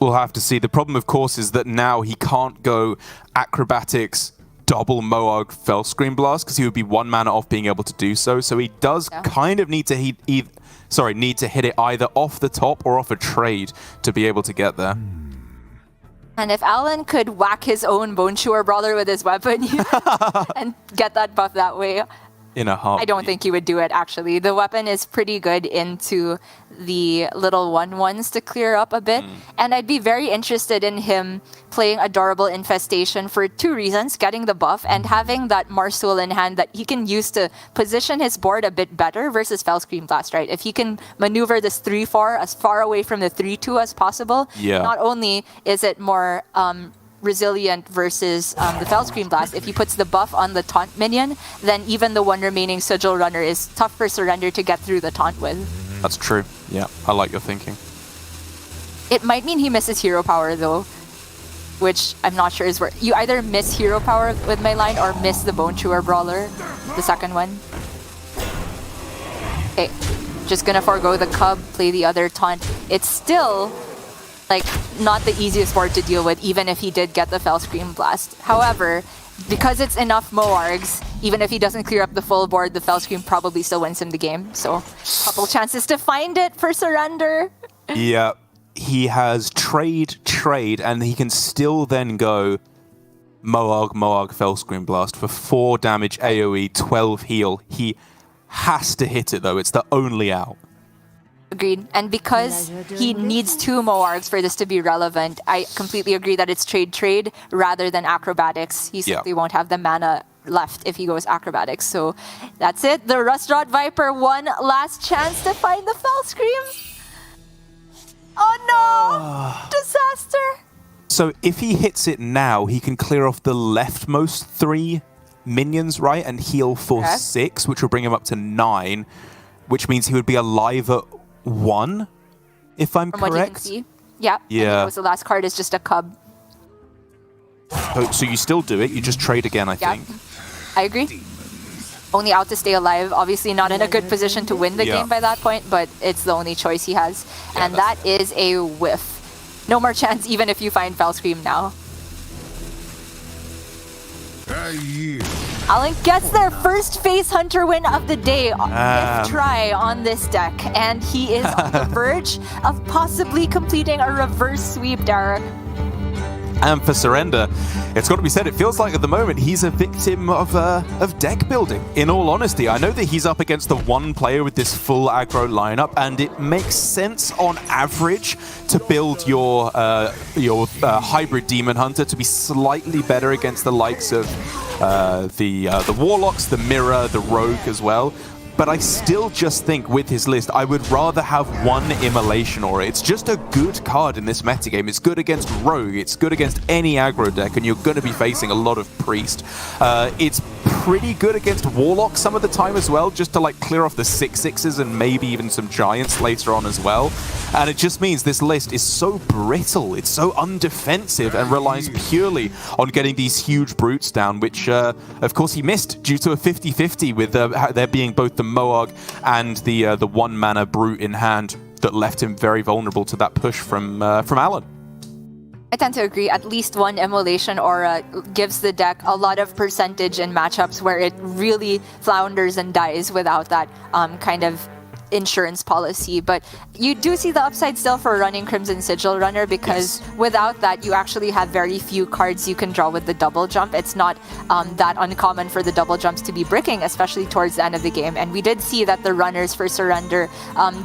We'll have to see. The problem, of course, is that now he can't go acrobatics, double Moarg Fell Screen Blast because he would be 1 mana off being able to do so. So he does kind of need to hit it either off the top or off a trade to be able to get there. And if Alan could whack his own Bone Chewer Brawler with his weapon and get that buff that way, In a heartbeat. I don't think he would do it, actually. The weapon is pretty good into the little 1/1s to clear up a bit. And I'd be very interested in him playing Adorable Infestation for 2 reasons. Getting the buff and having that Marsoul in hand that he can use to position his board a bit better versus Fell Screen Blast, right? If he can maneuver this 3/4 as far away from the 3/2 as possible, not only is it more resilient versus the Fell Screen Blast, if he puts the buff on the taunt minion, then even the 1 remaining Sigil Runner is tough for Surrender to get through the taunt with. That's true. Yeah, I like your thinking. It might mean he misses hero power though, which I'm not sure is where you either miss hero power with my line or miss the Bone Chewer Brawler, the second one. Okay, just gonna forego the Cub, play the other taunt. It's still like not the easiest board to deal with, even if he did get the Fell Screen Blast. However, because it's enough Moargs, even if he doesn't clear up the full board, the Fell Screen probably still wins him the game. So, couple chances to find it for Surrender. Yeah, he has trade, and he can still then go Moarg, Fell Screen Blast for 4 damage AoE, 12 heal. He has to hit it though, it's the only out. Agreed. And because he needs 2 Moargs for this to be relevant, I completely agree that it's trade rather than acrobatics. He simply won't have the mana left if he goes acrobatics. So that's it. The Rustrot Viper, one last chance to find the Fell Scream. Oh no! Disaster! So if he hits it now, he can clear off the leftmost 3 minions, right? And heal for 6, which will bring him up to 9, which means he would be alive at 1, if I'm correct. What you can see. Yeah. And the last card is just a Cub. So you still do it, you just trade again, I think. I agree. Only out to stay alive. Obviously not in a good position to win the game by that point, but it's the only choice he has. And that is a whiff. No more chance even if you find Fell Scream now. Alan gets their first Face Hunter win of the day, 5th try on this deck, and he is on the verge of possibly completing a reverse sweep, Derek. And for Surrender, it's got to be said, it feels like at the moment he's a victim of deck building. In all honesty, I know that he's up against the one player with this full aggro lineup, and it makes sense on average to build your hybrid Demon Hunter to be slightly better against the likes of the Warlocks, the Mirror, the Rogue as well. But I still just think with his list, I would rather have one Immolation Aura. It's just a good card in this metagame. It's good against Rogue, it's good against any aggro deck, and you're going to be facing a lot of Priest. It's pretty good against Warlock some of the time as well, just to like clear off the 6/6s and maybe even some Giants later on as well. And it just means this list is so brittle, it's so undefensive, and relies purely on getting these huge brutes down, which of course he missed due to a 50-50 with there being both the Moarg and the 1 mana brute in hand. that left him very vulnerable to that push from Alan. I tend to agree. At least one Immolation Aura gives the deck a lot of percentage in matchups where it really flounders and dies without that kind of insurance policy. But you do see the upside still for running Crimson Sigil Runner, because without that, you actually have very few cards you can draw with the double jump. It's not that uncommon for the double jumps to be bricking, especially towards the end of the game. And we did see that the runners for Surrender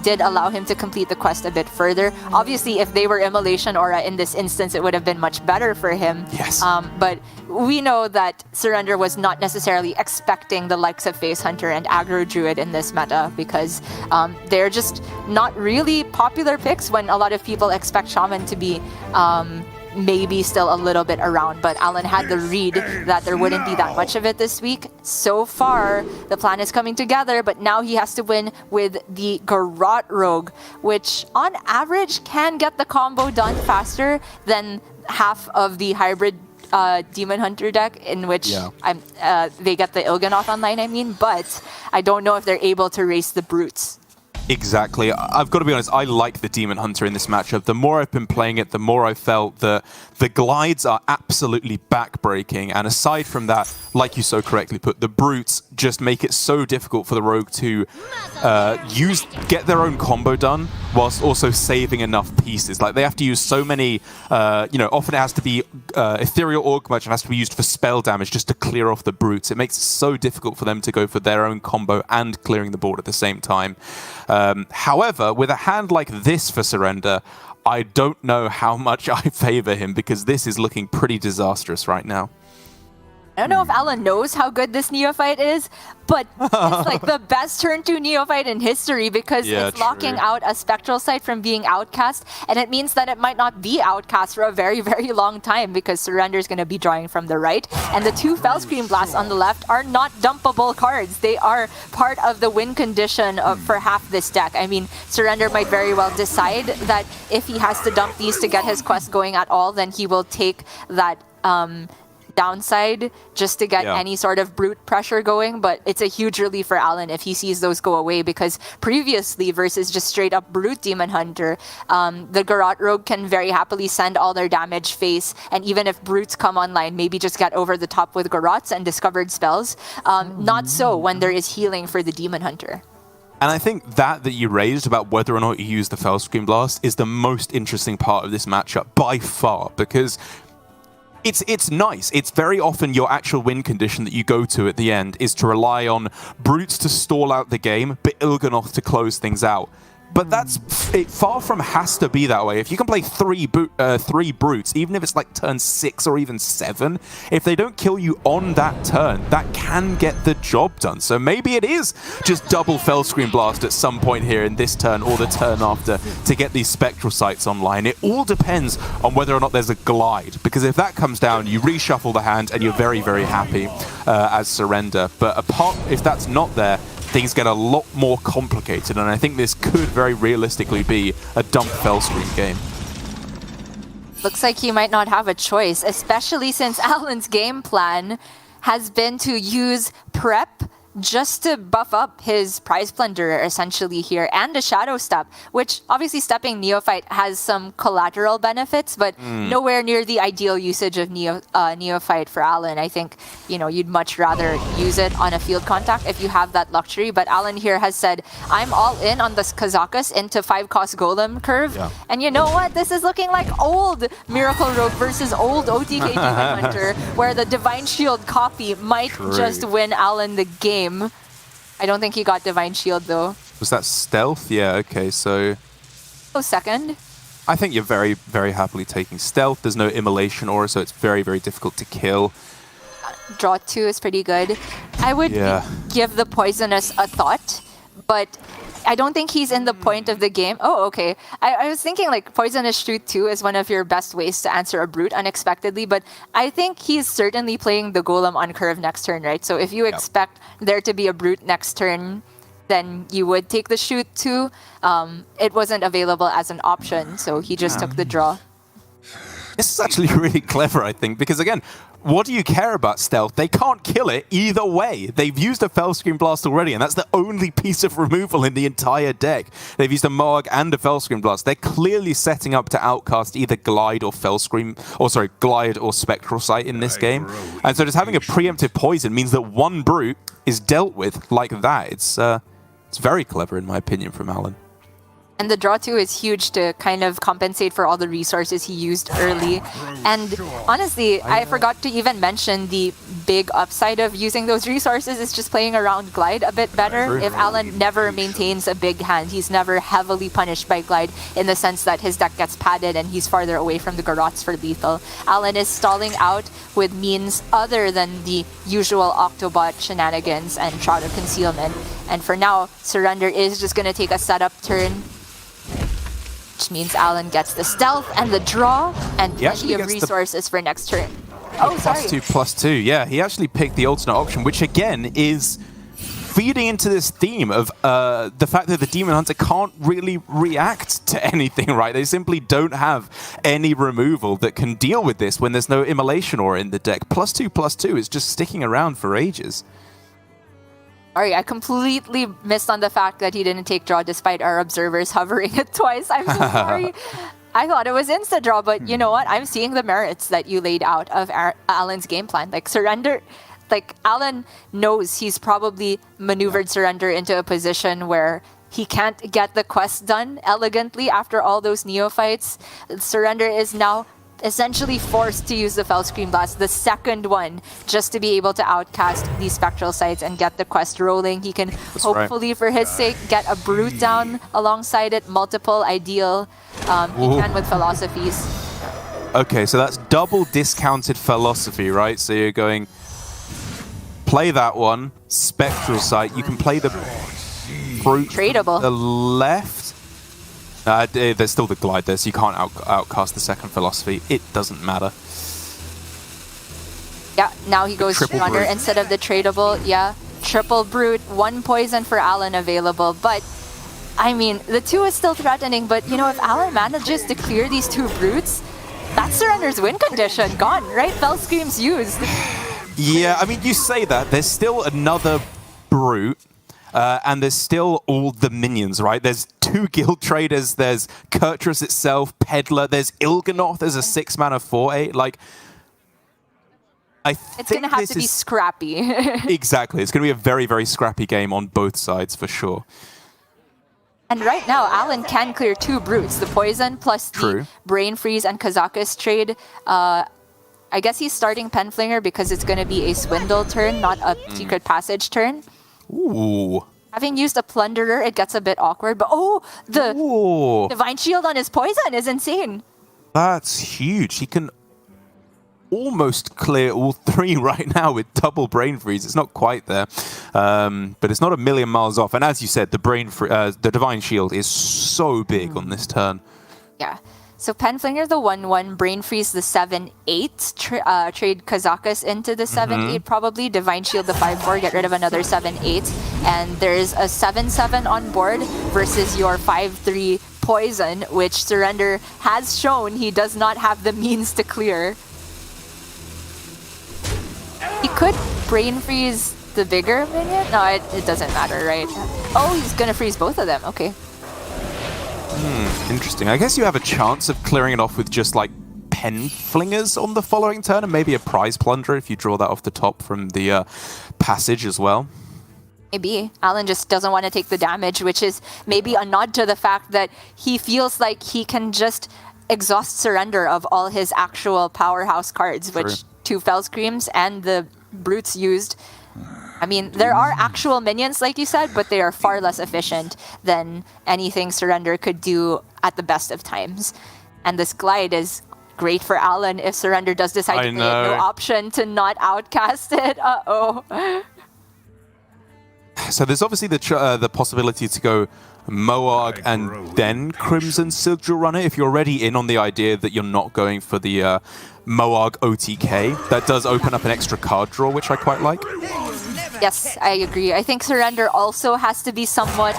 did allow him to complete the quest a bit further. Obviously, if they were Immolation Aura in this instance, it would have been much better for him. Yes. But we know that Surrender was not necessarily expecting the likes of Face Hunter and Aggro Druid in this meta, because they're just not really popular picks when a lot of people expect Shaman to be maybe still a little bit around. But Alan had the read that there wouldn't be that much of it this week. So far, the plan is coming together, but now he has to win with the Garrote Rogue, which on average can get the combo done faster than half of the hybrid Demon Hunter deck, in which they get the Il'gynoth online, I mean, but I don't know if they're able to race the Brutes. Exactly. I've got to be honest, I like the Demon Hunter in this matchup. The more I've been playing it, the more I felt that the glides are absolutely backbreaking. And aside from that, like you so correctly put, the Brutes just make it so difficult for the Rogue to get their own combo done whilst also saving enough pieces. Like, they have to use so many, often it has to be Ethereal Orc Merchant has to be used for spell damage just to clear off the Brutes. It makes it so difficult for them to go for their own combo and clearing the board at the same time. However, with a hand like this for Surrender, I don't know how much I favor him, because this is looking pretty disastrous right now. I don't know if Alan knows how good this Neophyte is, but it's like the best turn 2 Neophyte in history, because it's locking out a Spectral Sight from being outcast, and it means that it might not be outcast for a very, very long time, because Surrender is going to be drawing from the right, and the 2 Fellscream Blasts on the left are not dumpable cards. They are part of the win condition for half this deck. I mean, Surrender might very well decide that if he has to dump these to get his quest going at all, then he will take that downside just to get any sort of brute pressure going. But it's a huge relief for Alan if he sees those go away, because previously versus just straight up brute Demon Hunter, the Garrote Rogue can very happily send all their damage face, and even if brutes come online, maybe just get over the top with Garrotes and discovered spells. Not so when there is healing for the Demon Hunter. And I think that you raised about whether or not you use the Fellscream Blast is the most interesting part of this matchup by far, because it's nice. It's very often your actual win condition that you go to at the end is to rely on brutes to stall out the game, but Il'gynoth to close things out. But it far from has to be that way. If you can play three brutes, even if it's like turn 6 or even 7, if they don't kill you on that turn, that can get the job done. So maybe it is just double Fellscream Blast at some point here in this turn or the turn after to get these Spectral Sights online. It all depends on whether or not there's a glide, because if that comes down, you reshuffle the hand and you're very, very happy as Surrender. But if that's not there, things get a lot more complicated, and I think this could very realistically be a dump Fellscream game. Looks like he might not have a choice, especially since Alan's game plan has been to use prep just to buff up his Prize Plunderer essentially here, and a Shadow Step, which obviously stepping Neophyte has some collateral benefits, but nowhere near the ideal usage of Neophyte for Alan. I think, you'd much rather use it on a field contact if you have that luxury, but Alan here has said, I'm all in on this Kazakus into 5-cost Golem curve, and you know what? This is looking like old Miracle Rogue versus old OTK Demon Hunter, where the Divine Shield copy might just win Alan the game. I don't think he got Divine Shield though. Was that stealth? Yeah, okay, so... second. I think you're very, very happily taking stealth. There's no immolation aura, so it's very, very difficult to kill. Draw 2 is pretty good. I would give the Poisonous a thought, but I don't think he's in the point of the game. Oh, okay. I was thinking like Poisonous Shoot 2 is one of your best ways to answer a brute unexpectedly, but I think he's certainly playing the Golem on curve next turn, right? So if you expect there to be a brute next turn, then you would take the Shoot 2. It wasn't available as an option, so he just took the draw. This is actually really clever, I think, because again, what do you care about stealth? They can't kill it either way. They've used a Fellscream Blast already, and that's the only piece of removal in the entire deck. They've used a Mohawk and a Fellscream Blast. They're clearly setting up to outcast either Glide or Glide or Spectral Sight in this game. And so just having a preemptive poison means that one brute is dealt with like that. It's very clever, in my opinion, from Alan. And the draw 2 is huge to kind of compensate for all the resources he used early. And honestly, I forgot to even mention the big upside of using those resources is just playing around Glide a bit better. If Alan never maintains a big hand, he's never heavily punished by Glide in the sense that his deck gets padded and he's farther away from the Garrots for lethal. Alan is stalling out with means other than the usual Octobot shenanigans and Shroud of Concealment. And for now, Surrender is just going to take a setup turn, which means Alan gets the stealth and the draw and plenty of resources for next turn. Oh, sorry. +2/+2. Yeah, he actually picked the alternate option, which again is feeding into this theme of the fact that the Demon Hunter can't really react to anything, right? They simply don't have any removal that can deal with this when there's no Immolation Aura in the deck. +2/+2 is just sticking around for ages. Sorry, I completely missed on the fact that he didn't take draw despite our observers hovering it twice. I'm so sorry. I thought it was insta-draw, but you know what? I'm seeing the merits that you laid out of Alan's game plan. Like, Surrender, like, Alan knows he's probably maneuvered Surrender into a position where he can't get the quest done elegantly after all those neophytes. Surrender is now essentially forced to use the Fellscream Blast, the second one, just to be able to outcast these Spectral Sights and get the quest rolling. He can hopefully, for his sake, get a Brute down alongside it, multiple ideal. He can with Philosophies. Okay, so that's double discounted Philosophy, right? So you're going, play that one, Spectral Sight. You can play the Brute Tradable. The left. There's still the Glide there, so you can't outcast the second Philosophy. It doesn't matter. Yeah, now he goes Runner instead of the tradable. Yeah, triple Brute, one poison for Alan available. But, I mean, the 2 is still threatening, but, you know, if Alan manages to clear these 2 Brutes, that's Surrender's win condition. Gone, right? Fellscream's used. Yeah, I mean, you say that. There's still another Brute. And there's still all the minions, right? There's 2 Guild Traders, there's Kurtrus itself, Peddler, there's Il'gynoth as a 6-mana 4/8. Like, it's going to have to be scrappy. Exactly. It's going to be a very, very scrappy game on both sides, for sure. And right now, Alan can clear 2 Brutes, the Poison plus the Brain Freeze and Kazakus trade. I guess he's starting Penflinger because it's going to be a Swindle turn, not a Secret Passage turn. Ooh. Having used a Plunderer, it gets a bit awkward, but the Divine Shield on his Poison is insane. That's huge. He can almost clear all 3 right now with double Brain Freeze. It's not quite there, but it's not a million miles off. And as you said, the Divine Shield is so big on this turn. Yeah. So Penflinger the 1/1, Brain Freeze the 7/8, trade Kazakus into the 7/8 probably, Divine Shield the 5/4, get rid of another 7/8, and there's a 7/7 on board versus your 5/3 Poison, which Surrender has shown he does not have the means to clear. He could Brain Freeze the bigger minion? No, it doesn't matter, right? Oh, he's gonna freeze both of them, okay. Interesting. I guess you have a chance of clearing it off with just like Penflingers on the following turn and maybe a Prize Plunderer if you draw that off the top from the passage as well. Maybe. Alan just doesn't want to take the damage, which is maybe a nod to the fact that he feels like he can just exhaust Surrender of all his actual powerhouse cards, which 2 Fellscreams and the Brutes used. I mean, there are actual minions, like you said, but they are far less efficient than anything Surrender could do at the best of times. And this Glide is great for Alan if Surrender does decide to play it. No option to not outcast it. Uh-oh. So there's obviously the possibility to go Moarg and then Crimson Sigil Runner if you're already in on the idea that you're not going for the Moarg OTK. That does open up an extra card draw, which I quite like. Yes, I agree. I think Surrender also has to be somewhat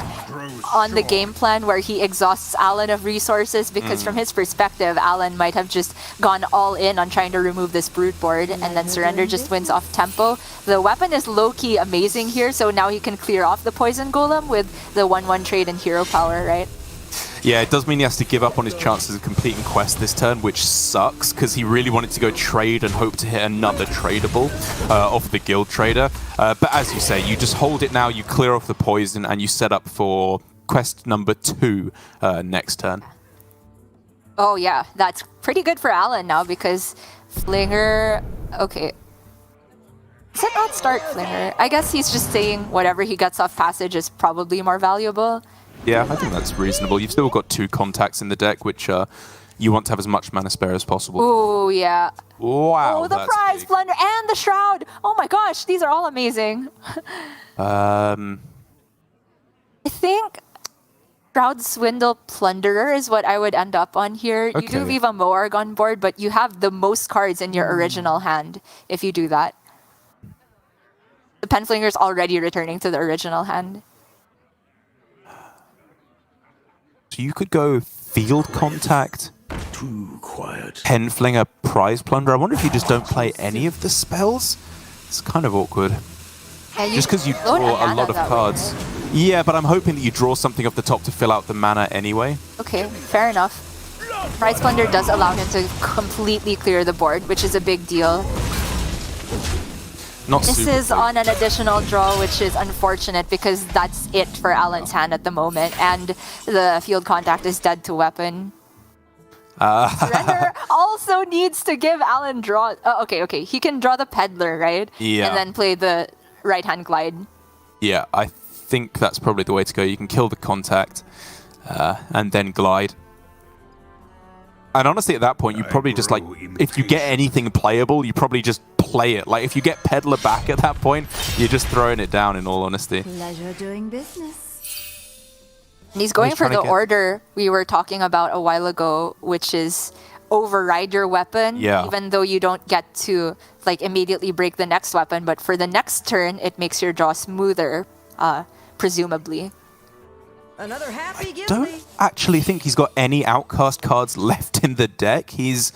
on the game plan where he exhausts Alan of resources, because from his perspective, Alan might have just gone all in on trying to remove this brood board, and then Surrender just wins off tempo. The weapon is low-key amazing here, so now he can clear off the poison golem with the 1/1 trade and hero power, right? Yeah, it does mean he has to give up on his chances of completing quest this turn, which sucks, because he really wanted to go trade and hope to hit another tradable off the guild trader. But as you say, you just hold it now, you clear off the poison, and you set up for quest number 2 next turn. Oh yeah, that's pretty good for Alan now, because Flinger... Okay. Does it not start Flinger? I guess he's just saying whatever he gets off passage is probably more valuable. Yeah, I think that's reasonable. You've still got 2 contacts in the deck, which you want to have as much mana spare as possible. Oh, yeah. Wow, Oh, the prize big. plunder and the shroud. Oh my gosh, these are all amazing. I think Shroud Swindle Plunderer is what I would end up on here. You do Okay. leave a Moarg on board, but you have the most cards in your original hand if you do that. The Penflinger's already returning to the original hand. So you could go Field Contact, Too quiet. Penflinger, Prize Plunder. I wonder if you just don't play any of the spells? It's kind of awkward. Yeah, Just because you load draw a mana lot of that way, cards. right? Yeah, but I'm hoping that you draw something off the top to fill out the mana anyway. Okay, fair enough. Prize Plunder does allow him to completely clear the board, which is a big deal. Not This super is big. on an additional draw, which is unfortunate because that's it for Alan's hand at the moment, and the field contact is dead to weapon. Surrender also needs to give Alan draw. Okay. He can draw the Peddler, right? Yeah. And then play the right-hand glide. Yeah, I think that's probably the way to go. You can kill the contact and then glide. And honestly, at that point, you probably just like, if you get anything playable, you probably just play it. Like, if you get Peddler back at that point, you're just throwing it down, in all honesty. Pleasure doing business. And he's going He's for trying to the get- order we were talking about a while ago, which is override your weapon, Yeah. even though you don't get to like immediately break the next weapon. But for the next turn, it makes your draw smoother, presumably. Another happy Don't guilty. actually think he's got any Outcast cards left in the deck. He's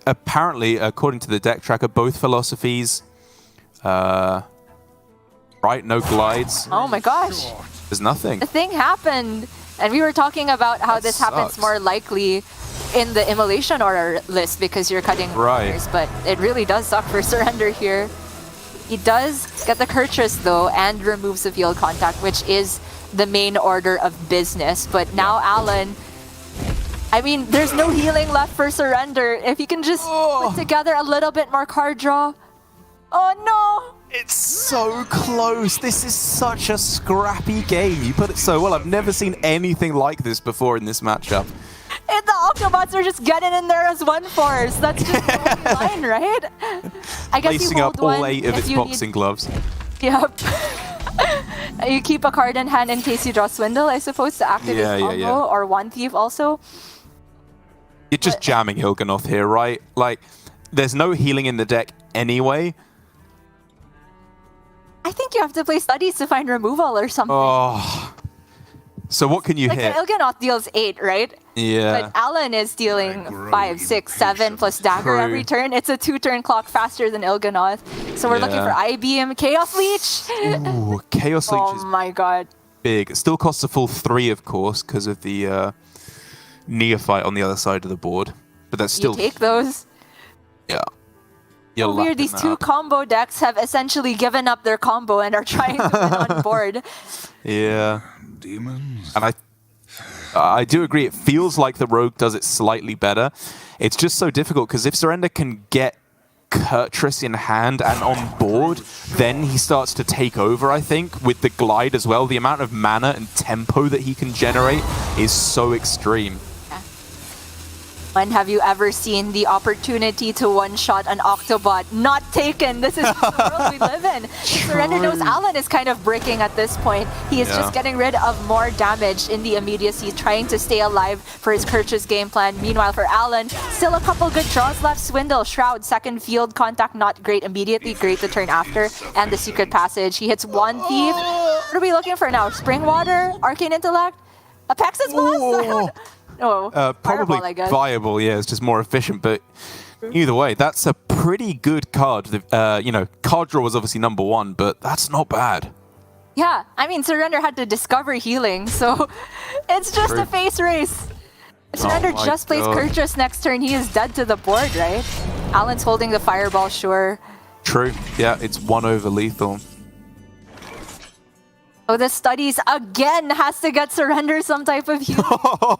apparently, according to the deck tracker, both philosophies. Right, no glides. Oh my gosh. There's nothing. The thing happened, and we were talking about how That this happens sucks. more likely in the immolation order list because you're cutting Right. orders, but it really does suck for Surrender here. He does get the Curtress though and removes the field contact, which is the main order of business. But now Alan, I mean, there's no healing left for Surrender. If he can just put together a little bit more card draw. Oh no! It's so close. This is such a scrappy game. You put it so well. I've never seen anything like this before in this matchup. And the Octobots are just getting in there as one force. That's just the only line, right? I guess Lacing you hold up all one 8 of if its you boxing gloves. Yep. You keep a card in hand in case you draw Swindle, I suppose, to activate combo, or One Thief also. You're just jamming Il'gynoth here, right? Like, there's no healing in the deck anyway. I think you have to play Studies to find removal or something. Oh. So what can you Like hit? the Il'gynoth deals 8, right? Yeah. But Alan is dealing 5, 6, 7 plus dagger True. every turn. It's a 2-turn clock faster than Il'gynoth. So we're looking for Yeah. I-Beam, Chaos Leech. Ooh, Chaos Leech Oh is my god. big. It still costs a full 3, of course, because of the Neophyte on the other side of the board. But that's still... You take those. Yeah. You're So weird, lapping these that two up. combo decks have essentially given up their combo and are trying to win on board. Yeah. Demons. And I do agree, it feels like the Rogue does it slightly better. It's just so difficult, because if Surrender can get Kurtress in hand and on board, then he starts to take over, I think, with the Glide as well. The amount of mana and tempo that he can generate is so extreme. When have you ever seen the opportunity to one-shot an Octobot? Not taken. This is the world we live in. Surrender knows Alan is kind of breaking at this point. He is just getting rid of more damage in the immediacy, trying to stay alive for his Kirch's game plan. Meanwhile, for Alan, still a couple good draws left. Swindle, Shroud, second field contact, not great immediately, great the turn after, and the secret passage. He hits one thief. What are we looking for now? Spring Water? Arcane Intellect? Apexis Blast? No, probably Fireball, I guess. viable, yeah, it's just more efficient, but either way, that's a pretty good card. You know, card draw was obviously number one, but that's not bad. Yeah, I mean, Surrender had to discover healing, so it's just a face race. If Surrender just plays Kirchus next turn, he is dead to the board, right? Alan's holding the Fireball, sure. True, yeah, it's 1 over lethal. So the studies again has to get Surrender some type of healing.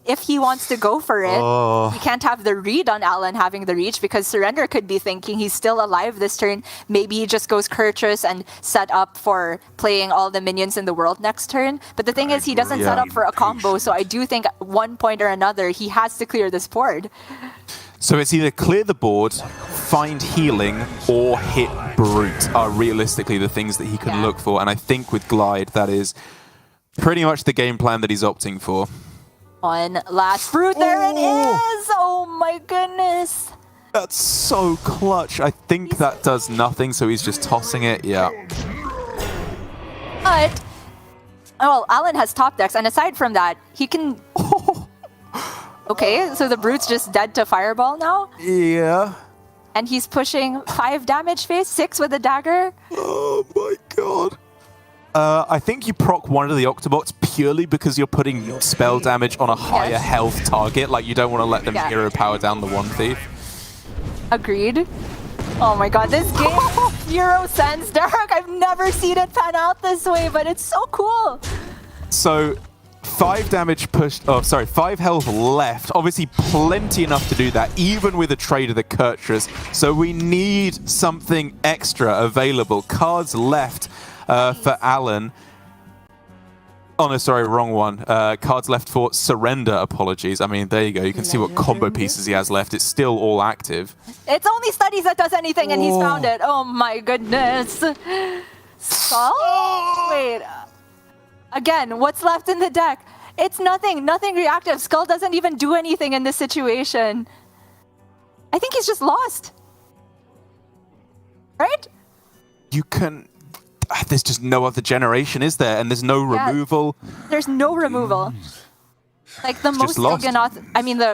If he wants to go for it, he can't have the read on Alan having the reach because Surrender could be thinking he's still alive this turn. Maybe he just goes Kirchus and set up for playing all the minions in the world next turn. But the thing is, he doesn't set up for a combo, so I do think at one point or another, he has to clear this board. So it's either clear the board, find healing, or hit Brute are realistically the things that he can look for. And I think with Glide, that is pretty much the game plan that he's opting for. One last Brute, there it is! Oh my goodness! That's so clutch. I think that does nothing, so he's just tossing it, yeah. But, well, Alan has top decks, and aside from that, he can... Okay, so the Brute's just dead to Fireball now? Yeah. And he's pushing 5 damage phase, 6 with a dagger. Oh my god. I think you proc one of the Octobots purely because you're putting spell damage on a higher health target. Like, you don't want to let them hero power down the one thief. Agreed. Oh my god, this game, 0 sense, Derek. I've never seen it pan out this way, but it's so cool. So, 5 damage pushed, 5 health left. Obviously, plenty enough to do that, even with a trade of the Kirchus. So we need something extra available. Cards left for Alan. Oh no, sorry, wrong one. Cards left for Surrender, apologies. I mean, there you go. You can see what combo pieces he has left. It's still all active. It's only studies that does anything, and he's found it. Oh my goodness. Skull? Wait. Again, what's left in the deck? It's nothing. Nothing reactive. Skull doesn't even do anything in this situation. I think he's just lost. Right? You can... There's just no other generation, is there? And there's no removal. There's no removal. Like, the most the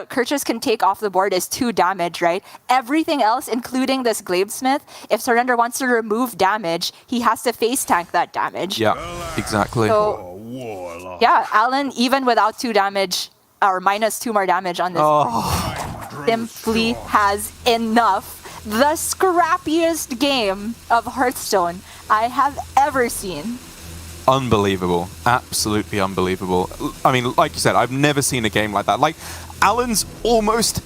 Kirchus can take off the board is 2 damage, right? Everything else, including this Gladesmith, if Surrender wants to remove damage, he has to face tank that damage. Yeah, exactly. So, yeah, Alan, even without 2 damage, or minus 2 more damage on this, simply has enough. The scrappiest game of Hearthstone I have ever seen. Unbelievable. Absolutely unbelievable. I mean, like you said, I've never seen a game like that. Like, Alan's almost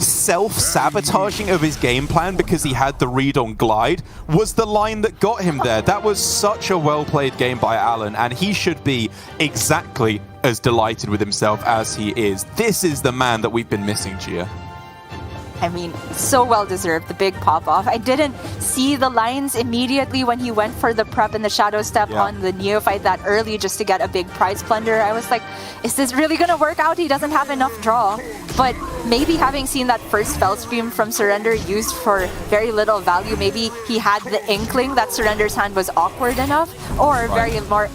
self-sabotaging of his game plan because he had the read on Glide was the line that got him there. That was such a well-played game by Alan, and he should be exactly as delighted with himself as he is. This is the man that we've been missing, Gia. I mean, so well-deserved, the big pop-off. I didn't see the lines immediately when he went for the prep and the shadow step on the Neophyte that early just to get a big prize plunder. I was like, is this really going to work out? He doesn't have enough draw. But maybe having seen that first Fell Stream from Surrender used for very little value, maybe he had the inkling that Surrender's hand was awkward enough, or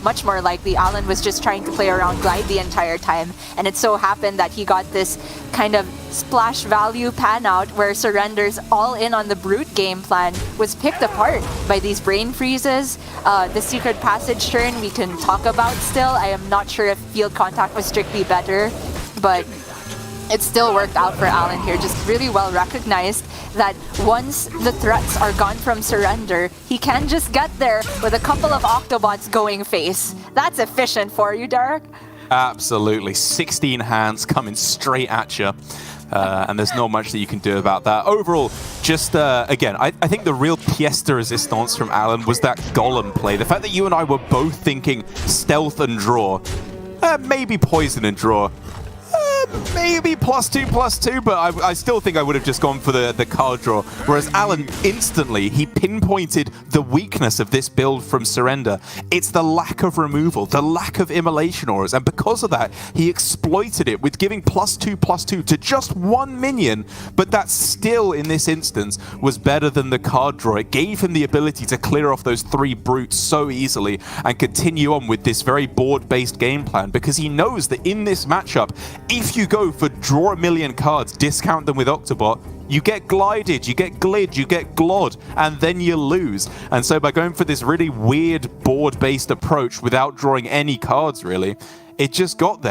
much more likely, Alan was just trying to play around Glide the entire time. And it so happened that he got this kind of splash value pan out where Surrender's all in on the Brute game plan was picked apart by these brain freezes. The secret passage turn we can talk about still. I am not sure if field contact was strictly better, but it still worked out for Alan here. Just really well recognized that once the threats are gone from Surrender, he can just get there with a couple of Octobots going face. That's efficient for you, Derek. Absolutely. 16 hands coming straight at you. And there's not much that you can do about that. Overall, just, again, I think the real pièce de résistance from Alan was that Golem play. The fact that you and I were both thinking stealth and draw. Maybe poison and draw. Maybe +2/+2, but I still think I would have just gone for the card draw. Whereas Alan instantly, he pinpointed the weakness of this build from Surrender. It's the lack of removal, the lack of immolation auras, and because of that, he exploited it with giving +2/+2 to just one minion, but that still, in this instance, was better than the card draw. It gave him the ability to clear off those 3 brutes so easily and continue on with this very board-based game plan, because he knows that in this matchup, if you go for draw a million cards, discount them with Octobot, you get glided, you get glid, you get glod, and then you lose. And so by going for this really weird board-based approach without drawing any cards really, it just got there.